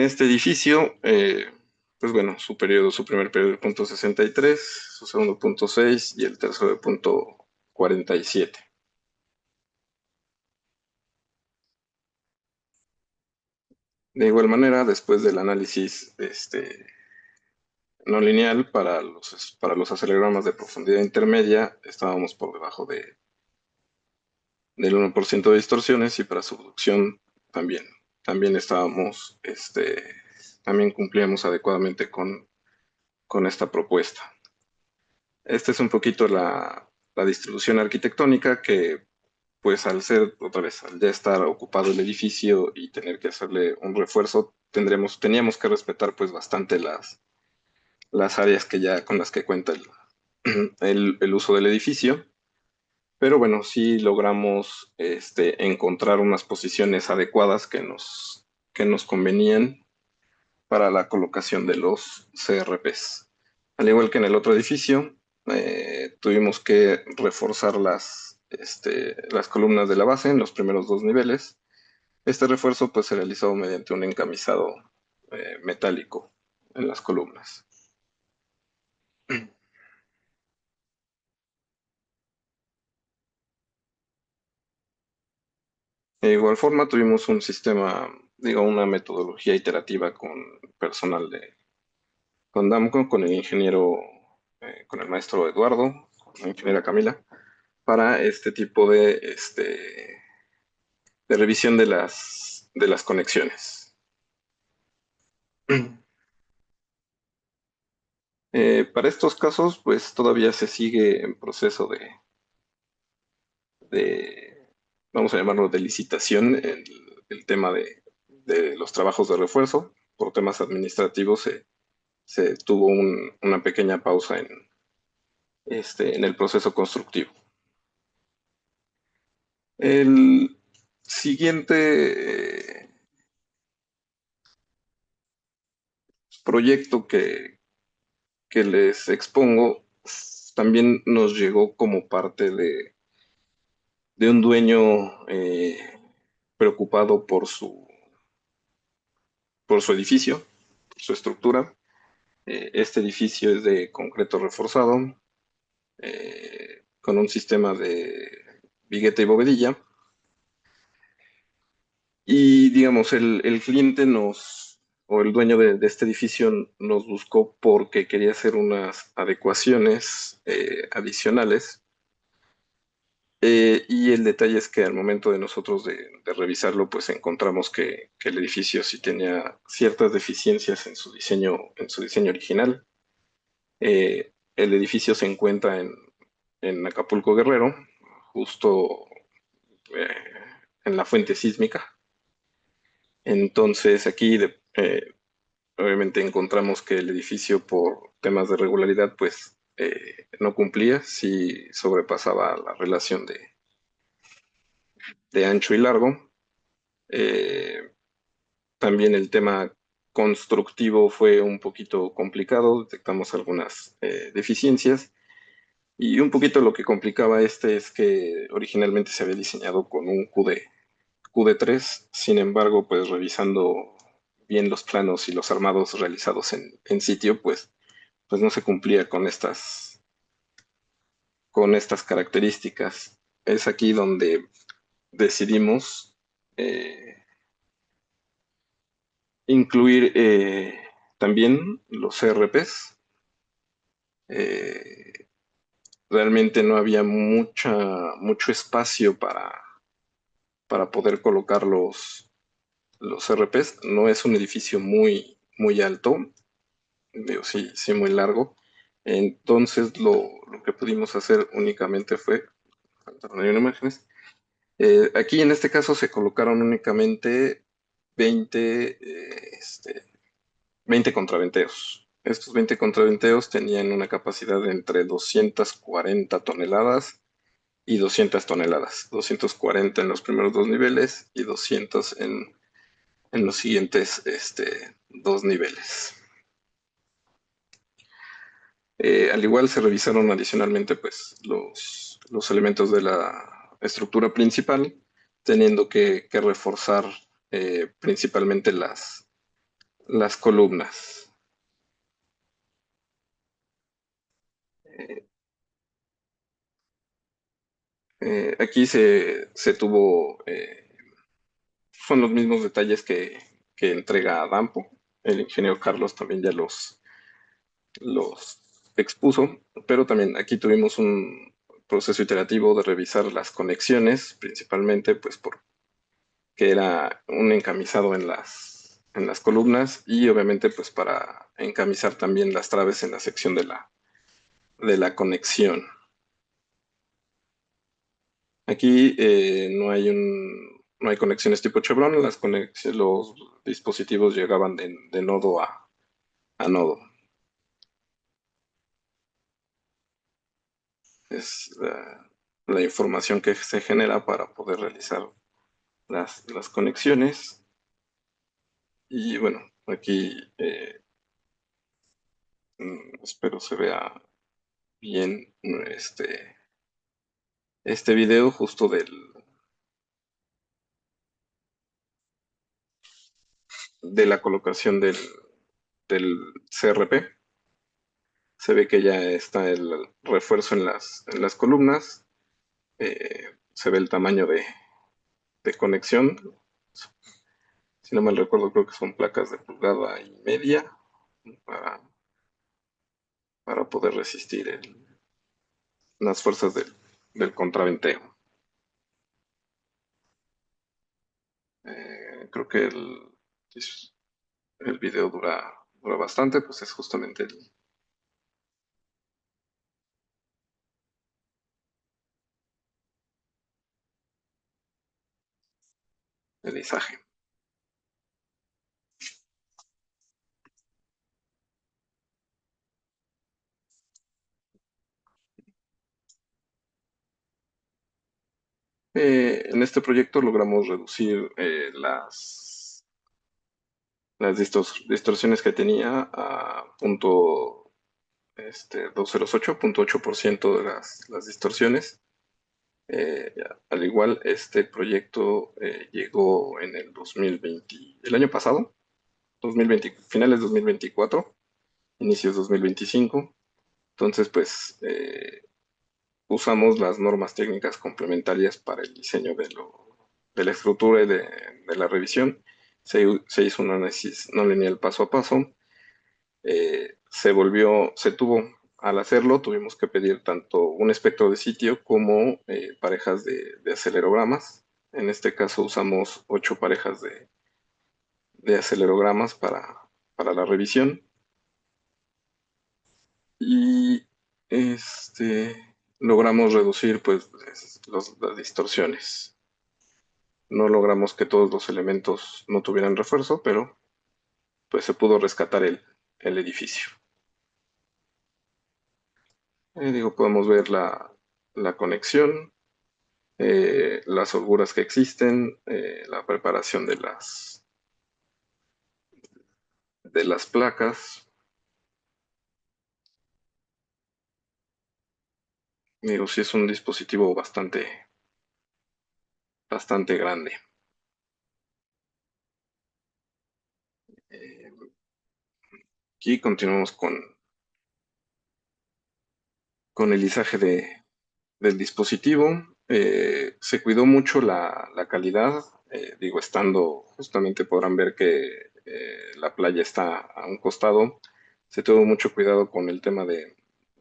este edificio, pues bueno, su primer periodo de .63, su segundo .6 y el tercero de .47. De igual manera, después del análisis no lineal para los acelerogramas de profundidad intermedia, estábamos por debajo del 1% de distorsiones y para subducción también estábamos, también cumplíamos adecuadamente con esta propuesta. Esta es un poquito la distribución arquitectónica que, pues al ser, otra vez, al ya estar ocupado el edificio y tener que hacerle un refuerzo, teníamos que respetar pues bastante las áreas con las que cuenta el uso del edificio. pero bueno, sí logramos encontrar unas posiciones adecuadas que nos convenían para la colocación de los CRPs. Al igual que en el otro edificio, tuvimos que reforzar las columnas de la base en los primeros dos niveles. Este refuerzo pues se realizó mediante un encamisado metálico en las columnas. De igual forma, tuvimos un sistema, digo, una metodología iterativa con personal con DAMCO, con el ingeniero, con el maestro Eduardo, con la ingeniera Camila, para este tipo de revisión de las conexiones. Para estos casos, pues todavía se sigue en proceso vamos a llamarlo de licitación, el tema de los trabajos de refuerzo. Por temas administrativos se tuvo una pequeña pausa en el proceso constructivo. El siguiente proyecto que les expongo también nos llegó como parte de un dueño preocupado por su edificio, por su estructura. Este edificio es de concreto reforzado, con un sistema de vigueta y bovedilla. Y digamos, el cliente o el dueño de este edificio nos buscó porque quería hacer unas adecuaciones adicionales. Y el detalle es que al momento de nosotros de revisarlo, pues encontramos que el edificio sí tenía ciertas deficiencias en su diseño original. El edificio se encuentra en Acapulco Guerrero, justo eh, en la fuente sísmica. Entonces aquí obviamente encontramos que el edificio por temas de regularidad pues no cumplía, sí sobrepasaba la relación de ancho y largo. Eh, También el tema constructivo fue un poquito complicado, detectamos algunas deficiencias y un poquito lo que complicaba es que originalmente se había diseñado con un QD3, sin embargo, pues revisando bien los planos y los armados realizados en sitio, pues no se cumplía con estas características. Es aquí donde decidimos incluir también los CRPs. Eh, Realmente no había mucho espacio para poder colocar los CRPs. No es un edificio muy alto, digo, sí, sí muy largo. Entonces lo que pudimos hacer únicamente fue, faltaron ahí imágenes. Aquí en este caso se colocaron únicamente 20, 20 contraventeos. Estos 20 contraventeos tenían una capacidad de entre 240 toneladas y 200 toneladas. 240 en los primeros dos niveles y 200 en los siguientes dos niveles. Al igual se revisaron adicionalmente pues, los elementos de la estructura principal, teniendo que reforzar principalmente las columnas. Aquí se tuvo, son los mismos detalles que entrega Dampo. El ingeniero Carlos también ya los expuso, pero también aquí tuvimos un proceso iterativo de revisar las conexiones, principalmente pues porque era un encamisado en las columnas y obviamente pues para encamisar también las traves en la sección de la conexión. Aquí no hay conexiones tipo Chevron, los dispositivos llegaban de nodo a nodo. Es la información que se genera para poder realizar las conexiones. Y bueno, aquí espero se vea bien este video justo de la colocación del CRP. Se ve que ya está el refuerzo en las columnas. Se ve el tamaño de conexión. Si no mal recuerdo, creo que son placas de 1,5 pulgadas para, para poder resistir las fuerzas del contraventeo. Creo que el video dura bastante, pues es justamente el izaje. En este proyecto logramos reducir las distorsiones que tenía a punto 208, 0,8% de las distorsiones. Al igual, este proyecto llegó en el 2020, el año pasado, 2020, finales 2024, inicios 2025. Entonces, pues usamos las normas técnicas complementarias para el diseño de la estructura y de la revisión. Se hizo un análisis no lineal paso a paso. Al hacerlo, tuvimos que pedir tanto un espectro de sitio como parejas de acelerogramas. En este caso usamos 8 parejas de acelerogramas para la revisión. Y logramos reducir pues las distorsiones. No logramos que todos los elementos no tuvieran refuerzo, pero pues se pudo rescatar el edificio. Podemos ver la conexión, las holguras que existen, la preparación de las placas. Sí es un dispositivo bastante grande. Eh, Aquí continuamos con el izaje del dispositivo. Se cuidó mucho la calidad. Estando, justamente podrán ver que la playa está a un costado. Se tuvo mucho cuidado con el tema de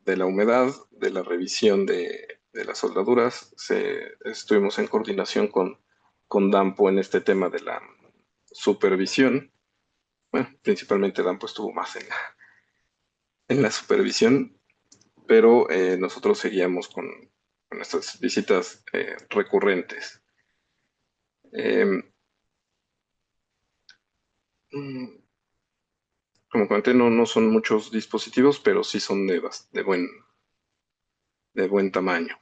la humedad, de la revisión de las soldaduras. Estuvimos en coordinación con Dampo en este tema de la supervisión. Bueno, principalmente Dampo estuvo más en la supervisión, pero nosotros seguíamos con estas visitas recurrentes. Eh, Como comenté, no son muchos dispositivos, pero sí son de buen tamaño.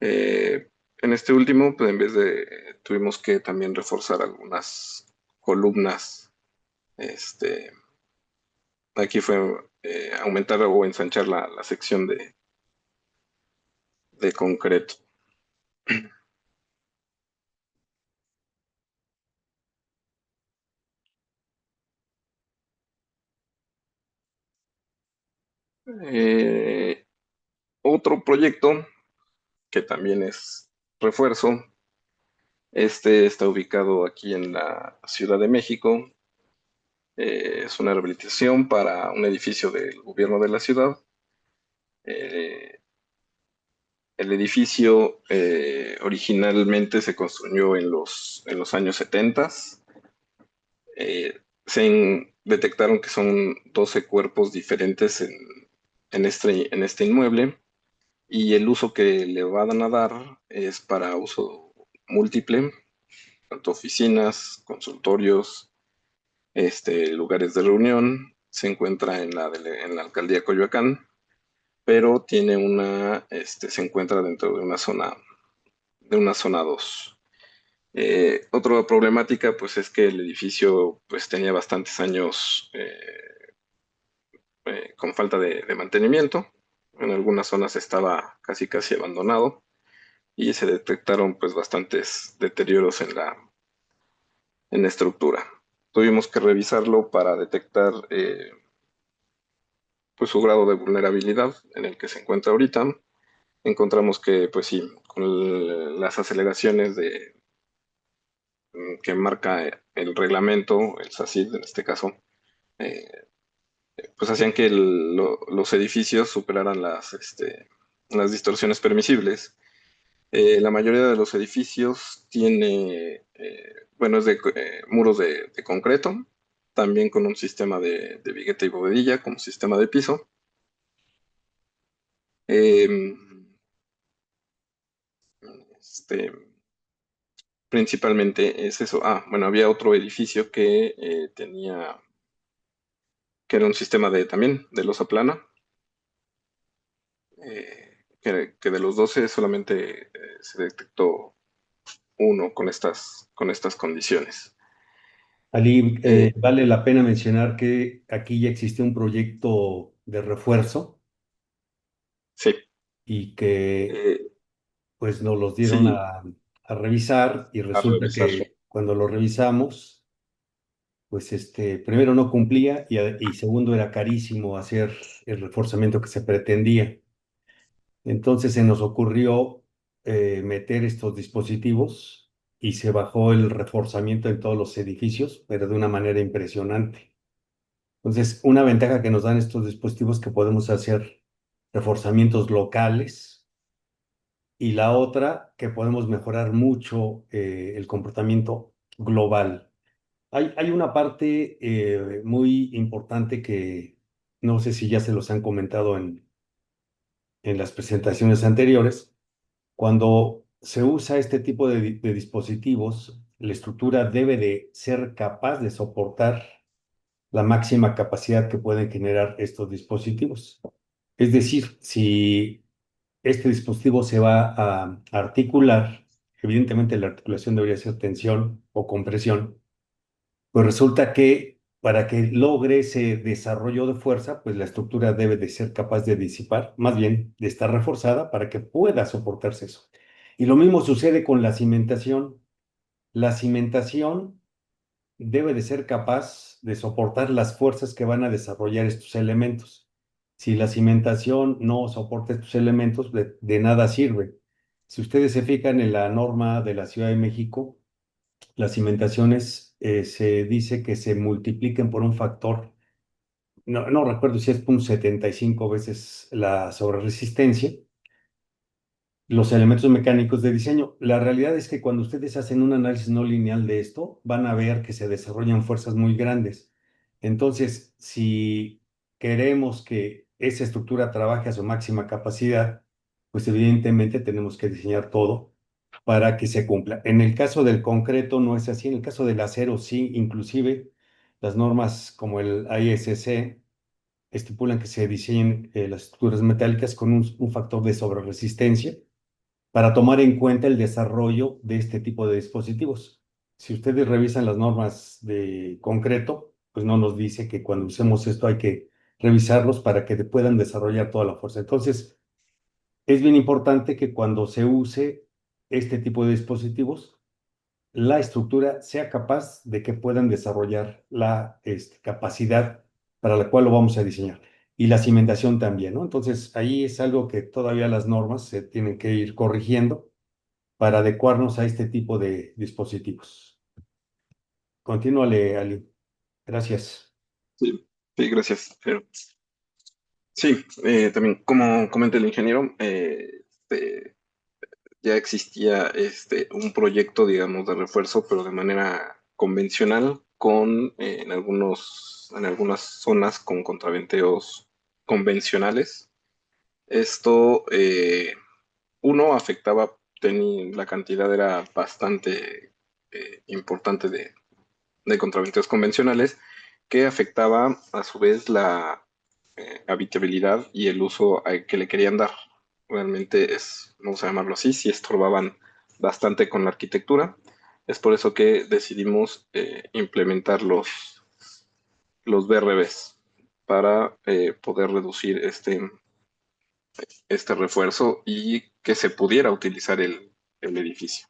En este último, pues tuvimos que también reforzar algunas columnas. Aquí fue aumentar o ensanchar la sección de concreto. Otro proyecto que también es refuerzo. Este está ubicado aquí en la Ciudad de México. Es una rehabilitación para un edificio del gobierno de la ciudad. Eh, el edificio originalmente se construyó en los años 70. Se detectaron que son 12 cuerpos diferentes en este inmueble, y el uso que le van a dar es para uso múltiple, tanto oficinas, consultorios, lugares de reunión. Se encuentra en la alcaldía Coyoacán. pero tiene se encuentra dentro de una zona 2. Otra problemática, pues, es que el edificio, pues, tenía bastantes años con falta de mantenimiento. En algunas zonas estaba casi casi abandonado y se detectaron, pues, bastantes deterioros en la estructura. Tuvimos que revisarlo para detectar pues, su grado de vulnerabilidad en el que se encuentra ahorita. Encontramos que, pues sí, con las aceleraciones que marca el reglamento, el SACID en este caso, eh, pues hacían que los edificios superaran las distorsiones permisibles. La mayoría de los edificios tiene, bueno, es de muros de concreto, también con un sistema de vigueta y bovedilla como sistema de piso. Eh, este, Principalmente es eso. Ah, bueno, había otro edificio que que era un sistema también de losa plana, que de los 12 solamente se detectó uno con estas condiciones. Ali, Eh, vale la pena mencionar que aquí ya existe un proyecto de refuerzo sí, y que eh, pues nos los dieron sí, a revisar y a resulta revisar. que cuando lo revisamos, pues primero no cumplía y segundo era carísimo hacer el reforzamiento que se pretendía. Entonces se nos ocurrió meter estos dispositivos y se bajó el reforzamiento en todos los edificios, pero de una manera impresionante. Entonces, una ventaja que nos dan estos dispositivos es que podemos hacer reforzamientos locales y la otra que podemos mejorar mucho el comportamiento global. Hay una parte muy importante que no sé si ya se los han comentado en las presentaciones anteriores. Cuando se usa este tipo de dispositivos, la estructura debe de ser capaz de soportar la máxima capacidad que pueden generar estos dispositivos. Es decir, si este dispositivo se va a articular, evidentemente la articulación debería ser tensión o compresión, pues resulta que para que logre ese desarrollo de fuerza, pues la estructura debe de ser capaz de disipar, más bien de estar reforzada para que pueda soportarse eso. Y lo mismo sucede con la cimentación. La cimentación debe de ser capaz de soportar las fuerzas que van a desarrollar estos elementos. Si la cimentación no soporta estos elementos, de nada sirve. Si ustedes se fijan en la norma de la Ciudad de México, las cimentaciones se dice que se multipliquen por un factor, no recuerdo si es 0,75 veces la sobreresistencia, los elementos mecánicos de diseño. La realidad es que cuando ustedes hacen un análisis no lineal de esto, van a ver que se desarrollan fuerzas muy grandes. Entonces, si queremos que esa estructura trabaje a su máxima capacidad, pues evidentemente tenemos que diseñar todo para que se cumpla. En el caso del concreto no es así, en el caso del acero sí, inclusive las normas como el ISC estipulan que se diseñen las estructuras metálicas con un factor de sobreresistencia para tomar en cuenta el desarrollo de este tipo de dispositivos. Si ustedes revisan las normas de concreto, pues no nos dice que cuando usemos esto hay que revisarlos para que puedan desarrollar toda la fuerza. Entonces, es bien importante que cuando se use este tipo de dispositivos, la estructura sea capaz de que puedan desarrollar la capacidad para la cual lo vamos a diseñar. Y la cimentación también, ¿no? Entonces, ahí es algo que todavía las normas se tienen que ir corrigiendo para adecuarnos a este tipo de dispositivos. Continúale, Ali. Gracias. Sí, sí, gracias. Sí, también como comenta el ingeniero, ya existía un proyecto, digamos, de refuerzo, pero de manera convencional, en algunas zonas con contraventeos convencionales. Esto, uno, afectaba, la cantidad era bastante importante de contraventeos convencionales, que afectaba a su vez habitabilidad y el uso que le querían dar. Realmente vamos a llamarlo así, sí estorbaban bastante con la arquitectura. Es por eso que decidimos implementar los BRBs para poder reducir este refuerzo y que se pudiera utilizar el edificio.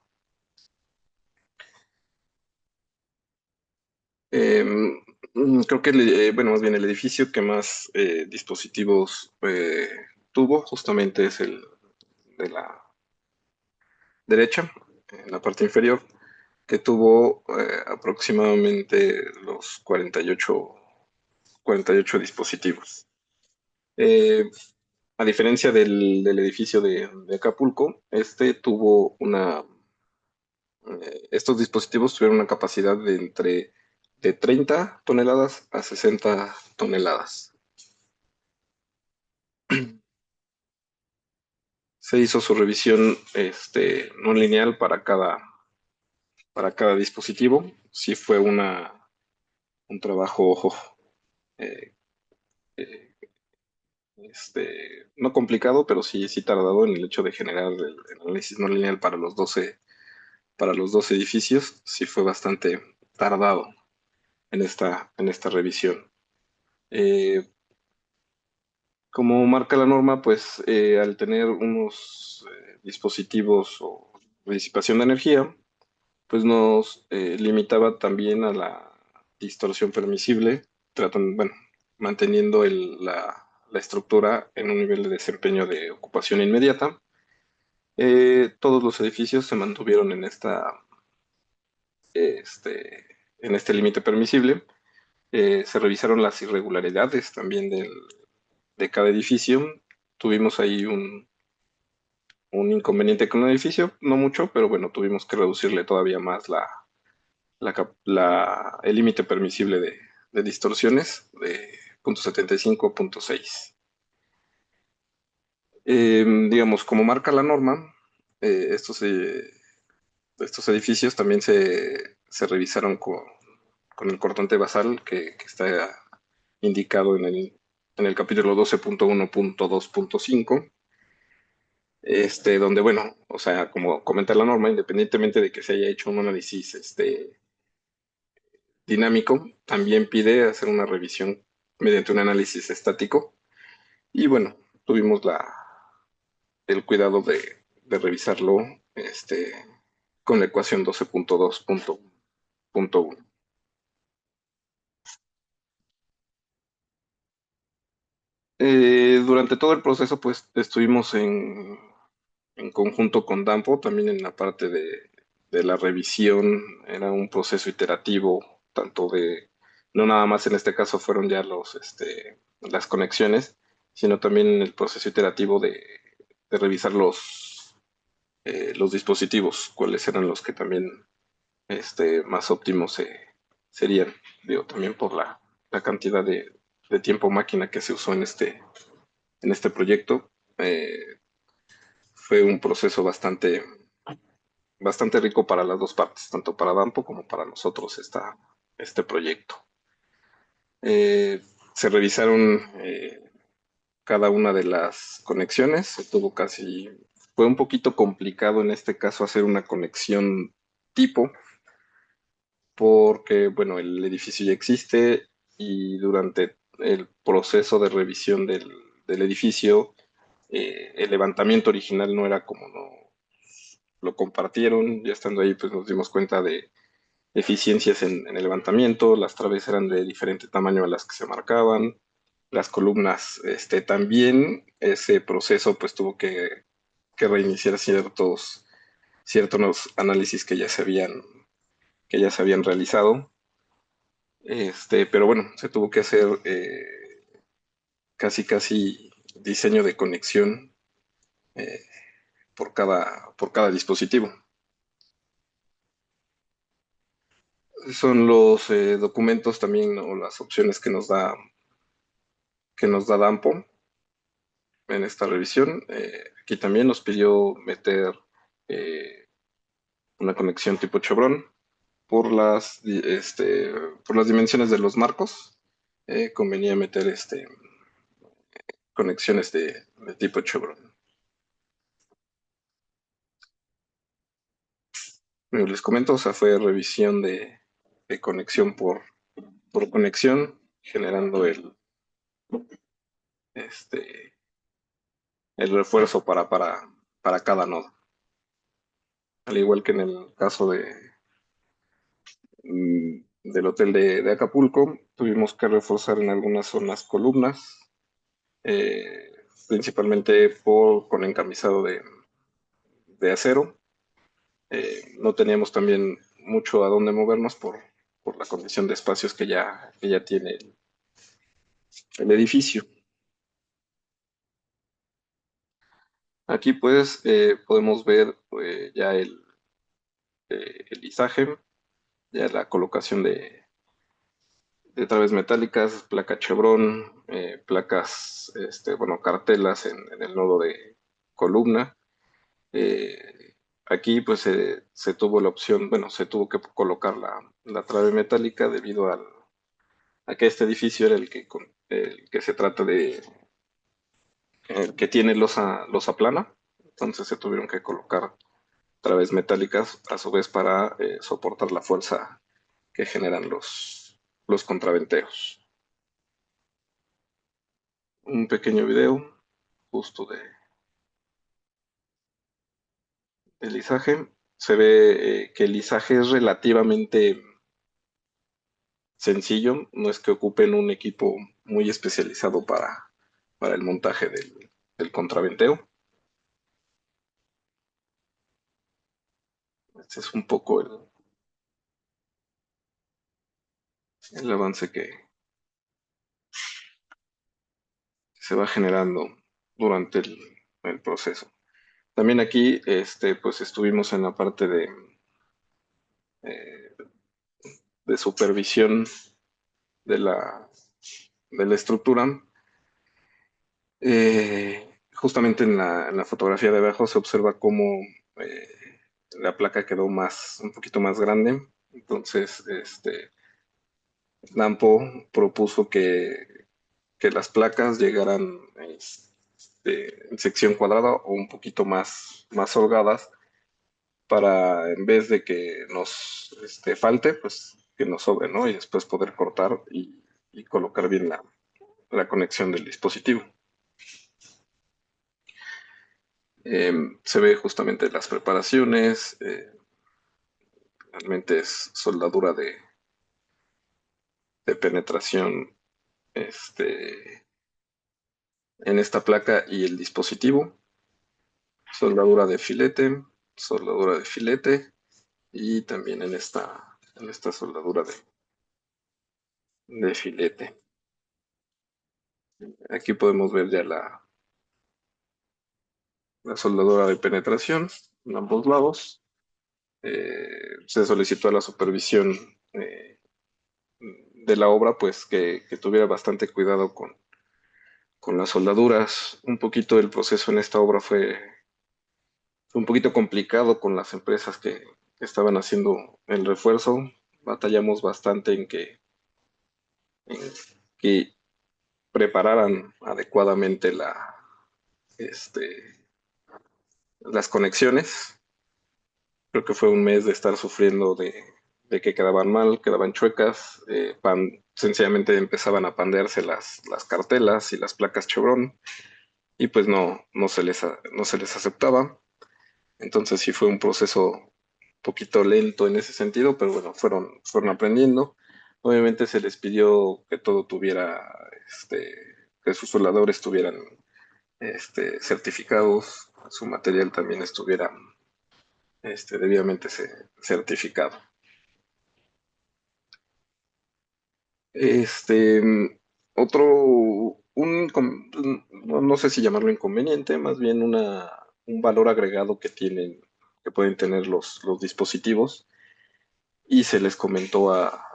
Creo que, bueno, más bien el edificio que más dispositivos tuvo justamente es el de la derecha, en la parte inferior, que tuvo aproximadamente los 48 dispositivos. A diferencia del edificio de Acapulco, estos dispositivos tuvieron una capacidad de 30 toneladas a 60 toneladas. Se hizo su revisión no lineal para cada dispositivo. Sí fue un trabajo eh, eh, no complicado, pero sí tardado en el hecho de generar el análisis no lineal para los dos edificios. Sí fue bastante tardado en esta revisión. Eh, Como marca la norma, pues al tener unos dispositivos o disipación de energía, pues nos limitaba también a la distorsión permisible, bueno, manteniendo la estructura en un nivel de desempeño de ocupación inmediata. Todos los edificios se mantuvieron en este límite permisible. Se revisaron las irregularidades también de cada edificio. Tuvimos ahí un inconveniente con el edificio, no mucho, pero bueno, tuvimos que reducirle todavía más el límite permisible de distorsiones de 0.75 a 0.6. Digamos, como marca la norma, eh, estos, eh, estos edificios también se revisaron con el cortante basal que está indicado en el capítulo 12.1.2.5, donde, bueno, o sea, como comenta la norma, independientemente de que se haya hecho un análisis dinámico, también pide hacer una revisión mediante un análisis estático. Y bueno, tuvimos el cuidado de revisarlo con la ecuación 12.2.1. Durante todo el proceso, pues estuvimos en conjunto con Dampo, también en la parte de la revisión. Era un proceso iterativo, no nada más en este caso fueron ya las conexiones, sino también en el proceso iterativo de revisar los dispositivos, cuáles eran los que también más óptimos serían, digo, también por la cantidad de tiempo máquina que se usó en este proyecto. Fue un proceso bastante rico para las dos partes, tanto para Dampo como para nosotros este proyecto. Se revisaron cada una de las conexiones, fue un poquito complicado en este caso hacer una conexión tipo, porque, bueno, el edificio ya existe y durante el proceso de revisión del edificio, el levantamiento original no era como lo compartieron. Ya estando ahí, pues nos dimos cuenta de deficiencias en el levantamiento. Las traves eran de diferente tamaño a las que se marcaban. Las columnas, también ese proceso pues tuvo que reiniciar ciertos análisis que ya se habían realizado. Pero bueno, se tuvo que hacer casi diseño de conexión eh, por cada dispositivo. Son los documentos también o las opciones que nos da Dampo en esta revisión. Aquí también nos pidió meter eh, una conexión tipo Chevron por las dimensiones de los marcos. Convenía meter conexiones de tipo Chevron. Les comento, o sea, fue revisión de conexión por conexión, generando este, el refuerzo para cada nodo. Al igual que en el caso del hotel de Acapulco, tuvimos que reforzar en algunas zonas columnas, principalmente con encamisado de acero. No teníamos también mucho a dónde movernos por la condición de espacios que ya tiene el edificio. Aquí pues podemos ver ya el izaje, ya la colocación de traves metálicas, placa Chevron, placas, bueno, cartelas en el nodo de columna. Aquí pues se tuvo la opción, bueno, se tuvo que colocar la trave metálica debido a que este edificio era el que se trata de, el que tiene losa plana, entonces se tuvieron que colocar traves metálicas a su vez para soportar la fuerza que generan los contraventeos. Un pequeño video justo del izaje. Se ve que el izaje es relativamente sencillo, no es que ocupen un equipo muy especializado para el montaje del contraventeo. Este es un poco el avance que se va generando durante el proceso. También aquí, pues estuvimos en la parte eh, de supervisión de la estructura. Justamente en la fotografía de abajo se observa cómo la placa quedó un poquito más grande. Entonces, Nampo propuso que las placas llegaran en sección cuadrada o un poquito más holgadas para en vez de que nos falte, pues que nos sobre, ¿no? Y después poder cortar y colocar bien la conexión del dispositivo. Se ve justamente las preparaciones, realmente es soldadura de penetración en esta placa y el dispositivo, soldadura de filete y también en esta soldadura de filete. Aquí podemos ver ya la soldadura de penetración en ambos lados. Se solicitó a la supervisión de la obra, pues que tuviera bastante cuidado con las soldaduras. Un poquito el proceso en esta obra fue un poquito complicado con las empresas que estaban haciendo el refuerzo. Batallamos bastante en que prepararan adecuadamente las conexiones. Creo que fue un mes de estar sufriendo de que quedaban mal, quedaban chuecas, sencillamente empezaban a pandearse las cartelas y las placas Chevron y pues no se les aceptaba. Entonces sí fue un proceso un poquito lento en ese sentido, pero bueno, fueron aprendiendo. Obviamente se les pidió que todo tuviera, que sus soldadores tuvieran certificados, su material también estuviera debidamente certificado. Este, no sé si llamarlo inconveniente, más bien un valor agregado que pueden tener los dispositivos, y se les comentó a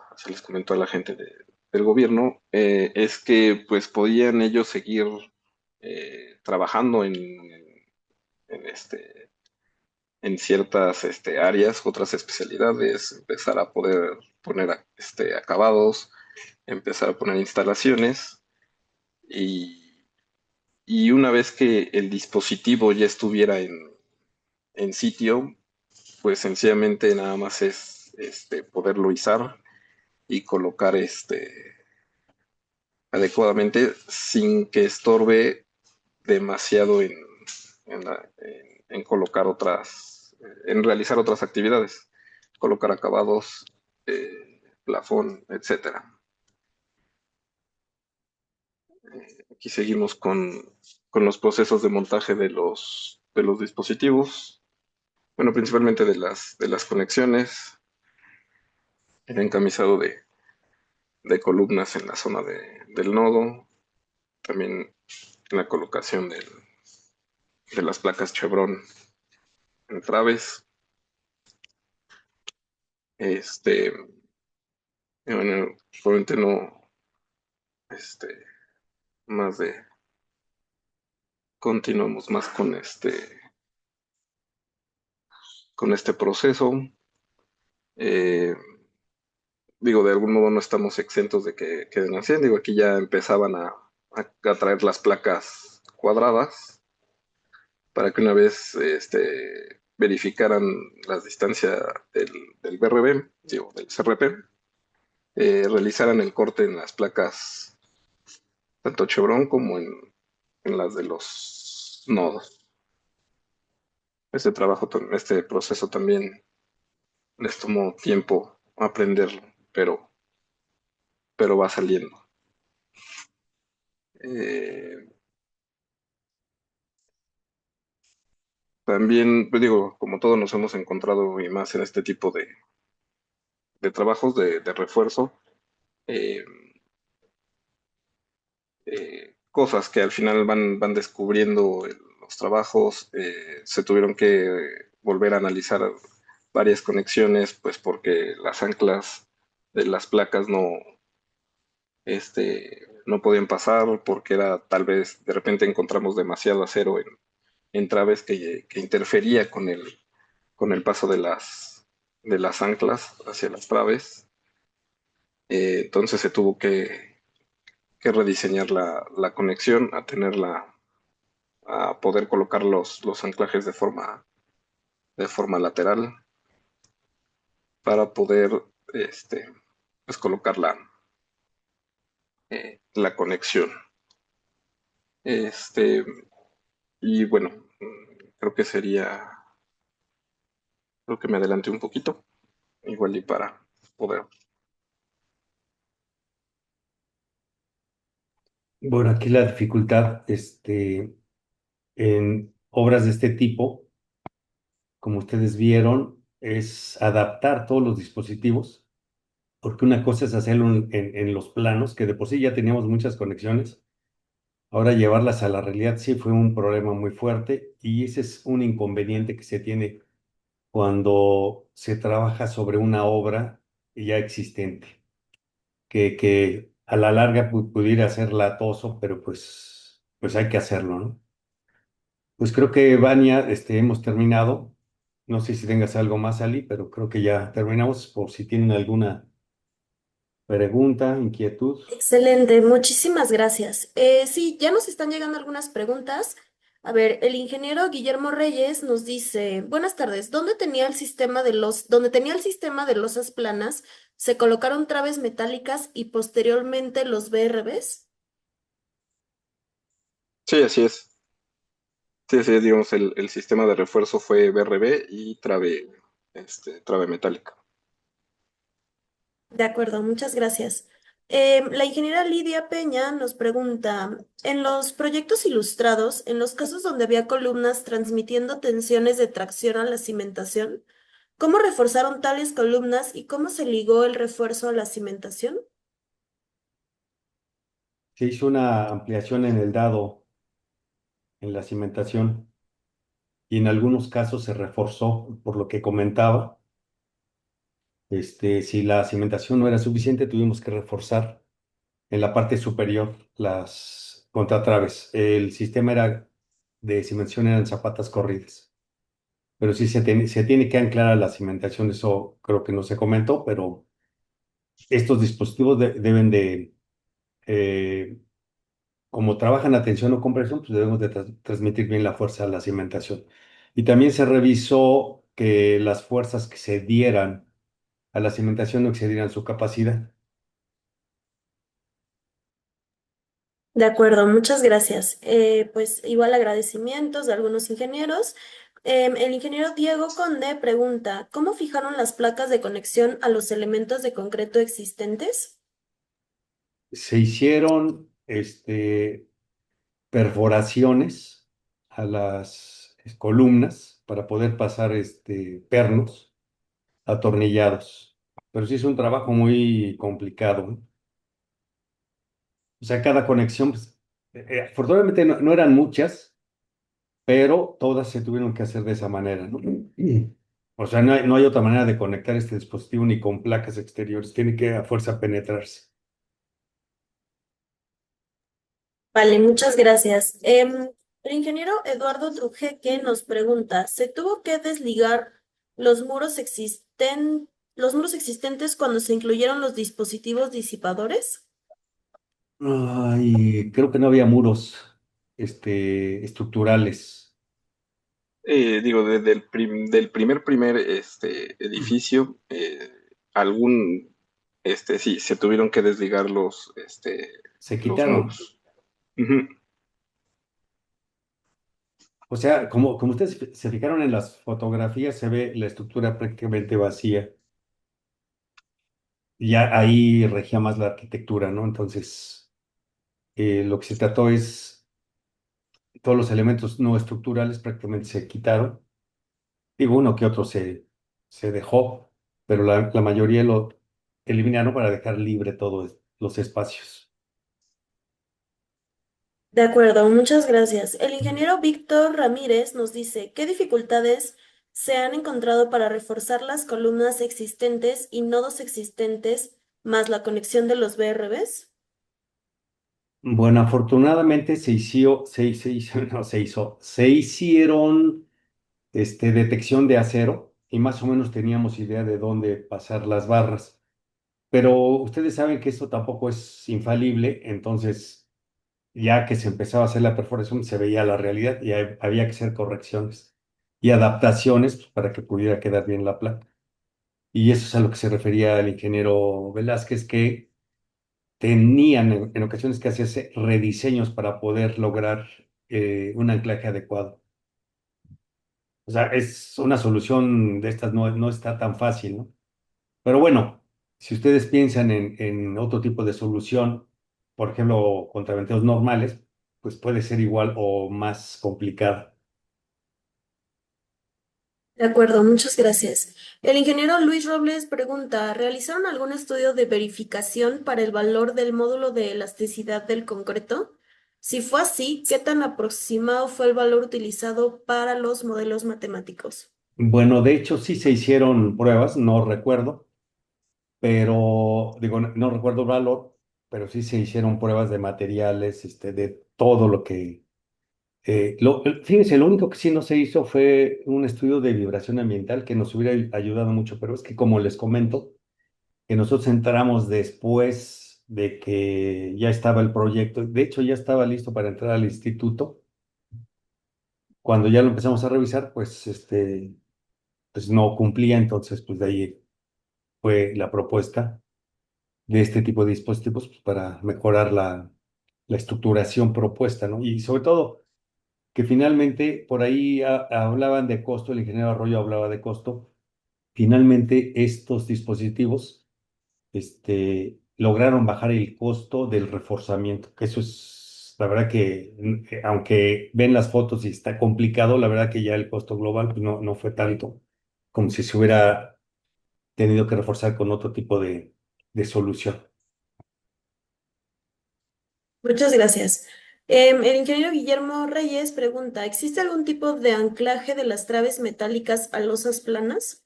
la gente del gobierno, es que pues podían ellos seguir trabajando en ciertas áreas, otras especialidades, empezar a poder poner acabados, empezar a poner instalaciones y Y una vez que el dispositivo ya estuviera en sitio, pues sencillamente nada más es poderlo izar y colocar adecuadamente sin que estorbe demasiado en colocar en realizar otras actividades, colocar acabados, plafón, etcétera. Aquí seguimos con los procesos de montaje de los dispositivos, bueno, principalmente de las conexiones, el encamisado de columnas en la zona del nodo, también la colocación de las placas Chevron en traves, este, bueno, probablemente no, este, más de, continuamos más con este proceso. Eh, Digo, de algún modo no estamos exentos de que queden así. Digo, aquí ya empezaban a traer las placas cuadradas para que una vez verificaran las distancias del BRB, digo, del CRP, realizaran el corte en las placas, tanto Chevron como en las de los nodos. Este proceso también les tomó tiempo aprenderlo, pero va saliendo. Eh, También, pues digo, como todos nos hemos encontrado y más en este tipo de trabajos de refuerzo, eh, cosas que al final van descubriendo en los trabajos, se tuvieron que volver a analizar varias conexiones, pues porque las anclas de las placas no podían pasar, porque era tal vez de repente encontramos demasiado acero en traves que interfería con el paso de las anclas hacia las traves. Entonces se tuvo que rediseñar la conexión, a poder colocar los anclajes de forma lateral para poder pues colocar la conexión. Este, y bueno, creo que me adelanté un poquito, igual y para poder. Bueno, aquí la dificultad, en obras de este tipo, como ustedes vieron, es adaptar todos los dispositivos, porque una cosa es hacerlo en los planos, que de por sí ya teníamos muchas conexiones. Ahora llevarlas a la realidad sí fue un problema muy fuerte y ese es un inconveniente que se tiene cuando se trabaja sobre una obra ya existente, que a la larga pudiera ser latoso, pero pues hay que hacerlo, ¿no? Pues creo que, Vania, hemos terminado. No sé si tengas algo más, Ali, pero creo que ya terminamos por si tienen alguna pregunta, inquietud. Excelente, muchísimas gracias. Sí, ya nos están llegando algunas preguntas. A ver, el ingeniero Guillermo Reyes nos dice, buenas tardes, donde tenía el sistema de losas planas, se colocaron traves metálicas y posteriormente los BRBs? Sí, así es. Sí, así es, digamos, el sistema de refuerzo fue BRB y trave metálica. De acuerdo, muchas gracias. La ingeniera Lidia Peña nos pregunta, en los proyectos ilustrados, en los casos donde había columnas transmitiendo tensiones de tracción a la cimentación, ¿cómo reforzaron tales columnas y cómo se ligó el refuerzo a la cimentación? Se hizo una ampliación en el dado, en la cimentación, y en algunos casos se reforzó, por lo que comentaba. Si la cimentación no era suficiente, tuvimos que reforzar en la parte superior las contratraves. El sistema era de cimentación, eran zapatas corridas. Pero sí se tiene que anclar a la cimentación, eso creo que no se comentó, pero estos dispositivos deben de eh, como trabajan a tensión o compresión, pues debemos de transmitir bien la fuerza a la cimentación. Y también se revisó que las fuerzas que se dieran a la cimentación no excedieran su capacidad. De acuerdo, muchas gracias. Pues igual agradecimientos de algunos ingenieros. El ingeniero Diego Conde pregunta, ¿cómo fijaron las placas de conexión a los elementos de concreto existentes? Se hicieron perforaciones a las columnas para poder pasar pernos atornillados. Pero sí es un trabajo muy complicado, ¿no? O sea, cada conexión, pues, afortunadamente no eran muchas, pero todas se tuvieron que hacer de esa manera, ¿no? O sea, no hay otra manera de conectar este dispositivo ni con placas exteriores, tiene que a fuerza penetrarse. Vale, muchas gracias. El ingeniero Eduardo Trujeque nos pregunta, ¿se tuvo que desligar los los muros existentes cuando se incluyeron los dispositivos disipadores? Ay, creo que no había muros, estructurales. Digo, desde del primer edificio, sí, se tuvieron que desligar Se los quitaron. muros. Ujú. O sea, como ustedes se fijaron en las fotografías, se ve la estructura prácticamente vacía. Y ya ahí regía más la arquitectura, ¿no? Entonces, lo que se trató es, todos los elementos no estructurales prácticamente se quitaron. Digo, uno que otro se dejó, pero la mayoría lo eliminaron para dejar libre todos los espacios. De acuerdo, muchas gracias. El ingeniero Víctor Ramírez nos dice, ¿qué dificultades se han encontrado para reforzar las columnas existentes y nodos existentes más la conexión de los BRBs? Bueno, afortunadamente se hicieron detección de acero y más o menos teníamos idea de dónde pasar las barras. Pero ustedes saben que esto tampoco es infalible, entonces ya que se empezaba a hacer la perforación se veía la realidad y había que hacer correcciones y adaptaciones, pues, para que pudiera quedar bien la placa. Y eso es a lo que se refería el ingeniero Velázquez, que tenían en ocasiones que hacerse rediseños para poder lograr un anclaje adecuado. O sea, es una solución de estas, no está tan fácil, ¿no? Pero bueno, si ustedes piensan en otro tipo de solución, por ejemplo, contraventeos normales, pues puede ser igual o más complicada. De acuerdo, muchas gracias. El ingeniero Luis Robles pregunta, ¿realizaron algún estudio de verificación para el valor del módulo de elasticidad del concreto? Si fue así, ¿qué tan aproximado fue el valor utilizado para los modelos matemáticos? Bueno, de hecho sí se hicieron pruebas, no recuerdo, pero digo, no recuerdo el valor, pero sí se hicieron pruebas de materiales, de todo lo que... fíjense, lo único que sí no se hizo fue un estudio de vibración ambiental que nos hubiera ayudado mucho, pero es que como les comento, que nosotros entramos después de que ya estaba el proyecto. De hecho, ya estaba listo para entrar al instituto. Cuando ya lo empezamos a revisar, pues, pues no cumplía. Entonces, pues de ahí fue la propuesta de este tipo de dispositivos, pues, para mejorar la estructuración propuesta, ¿no? Y sobre todo, que finalmente por ahí hablaban de costo, el ingeniero Arroyo hablaba de costo. Finalmente, estos dispositivos lograron bajar el costo del reforzamiento, que eso es, la verdad que, aunque ven las fotos y está complicado, la verdad que ya el costo global, pues, no fue tanto como si se hubiera tenido que reforzar con otro tipo de solución. Muchas gracias. El ingeniero Guillermo Reyes pregunta, ¿existe algún tipo de anclaje de las traves metálicas a losas planas?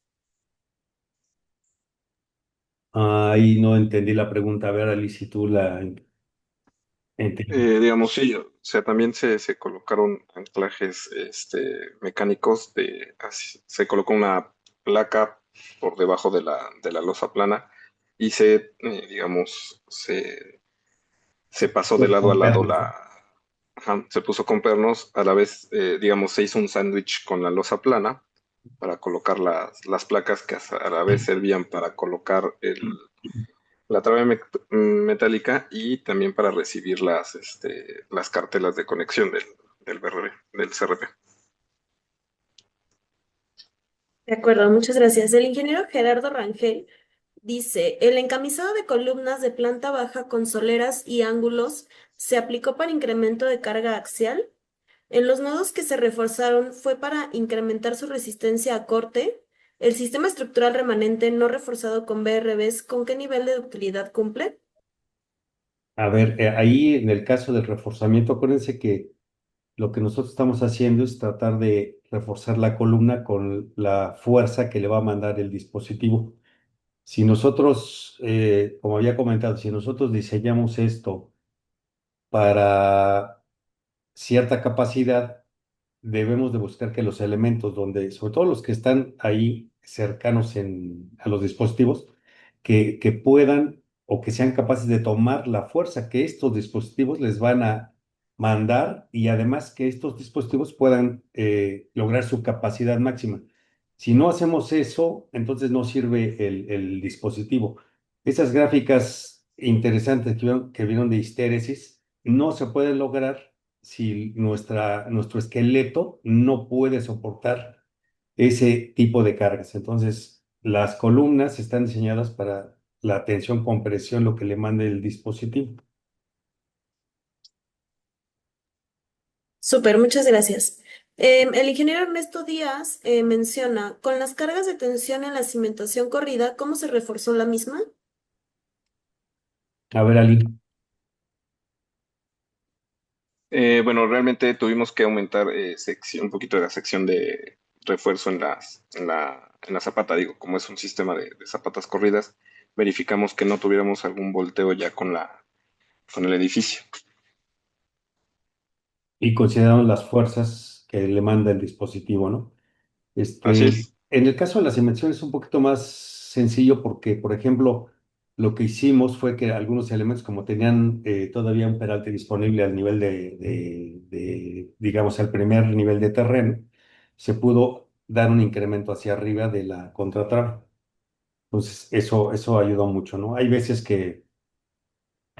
Ahí no entendí la pregunta. A ver, Alice, si tú la entendí. Digamos, sí, o sea, también se colocaron anclajes mecánicos se colocó una placa por debajo de la losa plana y digamos, se pasó de lado a Con lado pernos, ¿no? ajá, se puso con pernos, a la vez, digamos, se hizo un sándwich con la losa plana para colocar las placas que a la vez servían para colocar la trave metálica y también para recibir las cartelas de conexión del BRB, del CRP. De acuerdo, muchas gracias. El ingeniero Gerardo Rangel dice, el encamisado de columnas de planta baja con soleras y ángulos se aplicó para incremento de carga axial. En los nodos que se reforzaron fue para incrementar su resistencia a corte. El sistema estructural remanente no reforzado con BRBs, ¿con qué nivel de ductilidad cumple? A ver, ahí en el caso del reforzamiento, acuérdense que lo que nosotros estamos haciendo es tratar de reforzar la columna con la fuerza que le va a mandar el dispositivo. Si nosotros, como había comentado, si nosotros diseñamos esto para cierta capacidad, debemos de buscar que los elementos donde, sobre todo los que están ahí cercanos a los dispositivos, que puedan o que sean capaces de tomar la fuerza que estos dispositivos les van a mandar y además que estos dispositivos puedan lograr su capacidad máxima. Si no hacemos eso, entonces no sirve el dispositivo. Esas gráficas interesantes que vieron de histéresis no se pueden lograr si nuestro esqueleto no puede soportar ese tipo de cargas. Entonces, las columnas están diseñadas para la tensión compresión, lo que le mande el dispositivo. Súper, muchas gracias. El ingeniero Ernesto Díaz menciona, con las cargas de tensión en la cimentación corrida, ¿cómo se reforzó la misma? A ver, Ali. Bueno, realmente tuvimos que aumentar un poquito de la sección de refuerzo en la zapata, digo, como es un sistema de zapatas corridas, verificamos que no tuviéramos algún volteo ya con el edificio. Y consideramos las fuerzas que le manda el dispositivo, ¿no? Así Este, es. en el caso de las invenciones es un poquito más sencillo porque, por ejemplo, lo que hicimos fue que algunos elementos, como tenían todavía un peralte disponible al nivel digamos, al primer nivel de terreno, se pudo dar un incremento hacia arriba de la contratrave. Entonces, eso ayudó mucho, ¿no? Hay veces que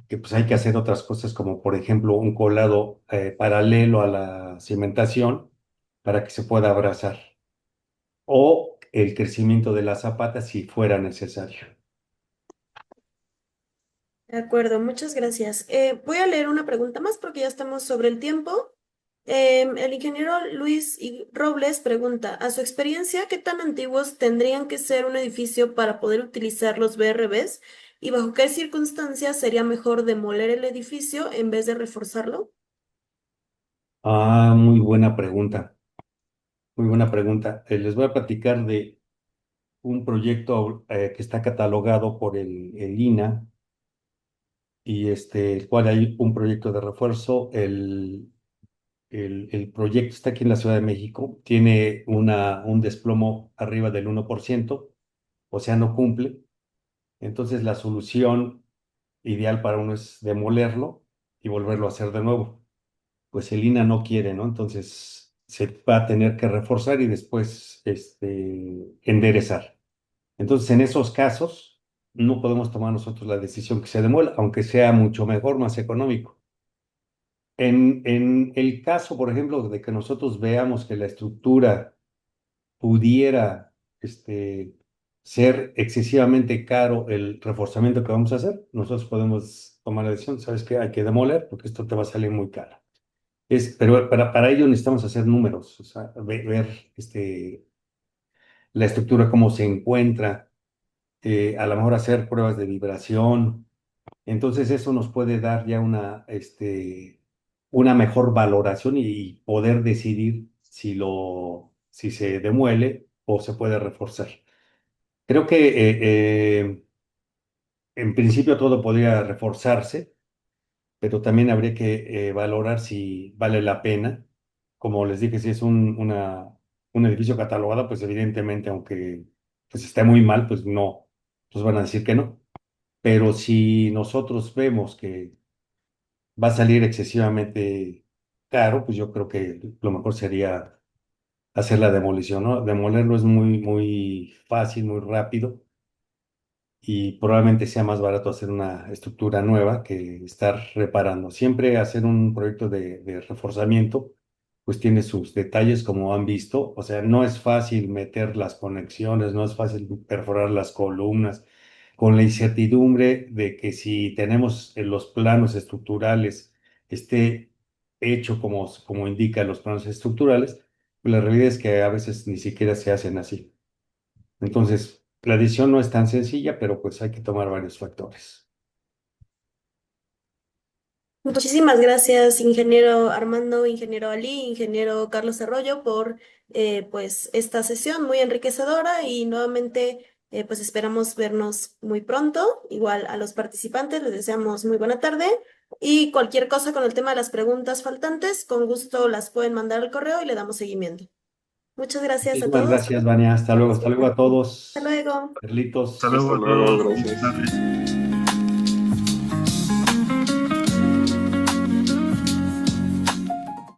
pues hay que hacer otras cosas, como por ejemplo un colado paralelo a la cimentación para que se pueda abrazar o el crecimiento de la zapata si fuera necesario. De acuerdo, muchas gracias. Voy a leer una pregunta más porque ya estamos sobre el tiempo. El ingeniero Luis Robles pregunta, a su experiencia, ¿qué tan antiguos tendrían que ser un edificio para poder utilizar los BRBs? ¿Y bajo qué circunstancias sería mejor demoler el edificio en vez de reforzarlo? Ah, muy buena pregunta, muy buena pregunta. Les voy a platicar de un proyecto que está catalogado por el INA y el cual hay un proyecto de refuerzo. El proyecto está aquí en la Ciudad de México, tiene un desplomo arriba del 1%, o sea, no cumple. Entonces, la solución ideal para uno es demolerlo y volverlo a hacer de nuevo. Pues el INA no quiere, ¿no? Entonces, se va a tener que reforzar y después enderezar. Entonces, en esos casos, no podemos tomar nosotros la decisión que se demuela, aunque sea mucho mejor, más económico. En el caso, por ejemplo, de que nosotros veamos que la estructura pudiera ser excesivamente caro el reforzamiento que vamos a hacer, nosotros podemos tomar la decisión, ¿sabes qué? Hay que demoler porque esto te va a salir muy caro. Pero para ello necesitamos hacer números, o sea, ver la estructura, cómo se encuentra, a lo mejor hacer pruebas de vibración. Entonces eso nos puede dar ya una mejor valoración y poder decidir si se demuele o se puede reforzar. Creo que en principio todo podría reforzarse, pero también habría que valorar si vale la pena. Como les dije, si es un edificio catalogado, pues evidentemente, aunque pues esté muy mal, pues no, pues van a decir que no. Pero si nosotros vemos que va a salir excesivamente caro, pues yo creo que lo mejor sería hacer la demolición, ¿no? Demolerlo es muy fácil, muy rápido y probablemente sea más barato hacer una estructura nueva que estar reparando. Siempre hacer un proyecto de reforzamiento, pues tiene sus detalles como han visto, o sea, no es fácil meter las conexiones, no es fácil perforar las columnas, con la incertidumbre de que si tenemos los planos estructurales esté hecho como indican los planos estructurales, pues la realidad es que a veces ni siquiera se hacen así. Entonces, la decisión no es tan sencilla, pero pues hay que tomar varios factores. Muchísimas gracias, ingeniero Armando, ingeniero Ali, ingeniero Carlos Arroyo, por pues esta sesión muy enriquecedora y nuevamente pues esperamos vernos muy pronto. Igual a los participantes les deseamos muy buena tarde y cualquier cosa con el tema de las preguntas faltantes, con gusto las pueden mandar al correo y le damos seguimiento. Muchas gracias a Muchísimas todos. gracias, Vania. Hasta luego a Hasta todos. luego. Hasta Carlitos. luego Hasta a luego, todos. Buenas gracias. tardes.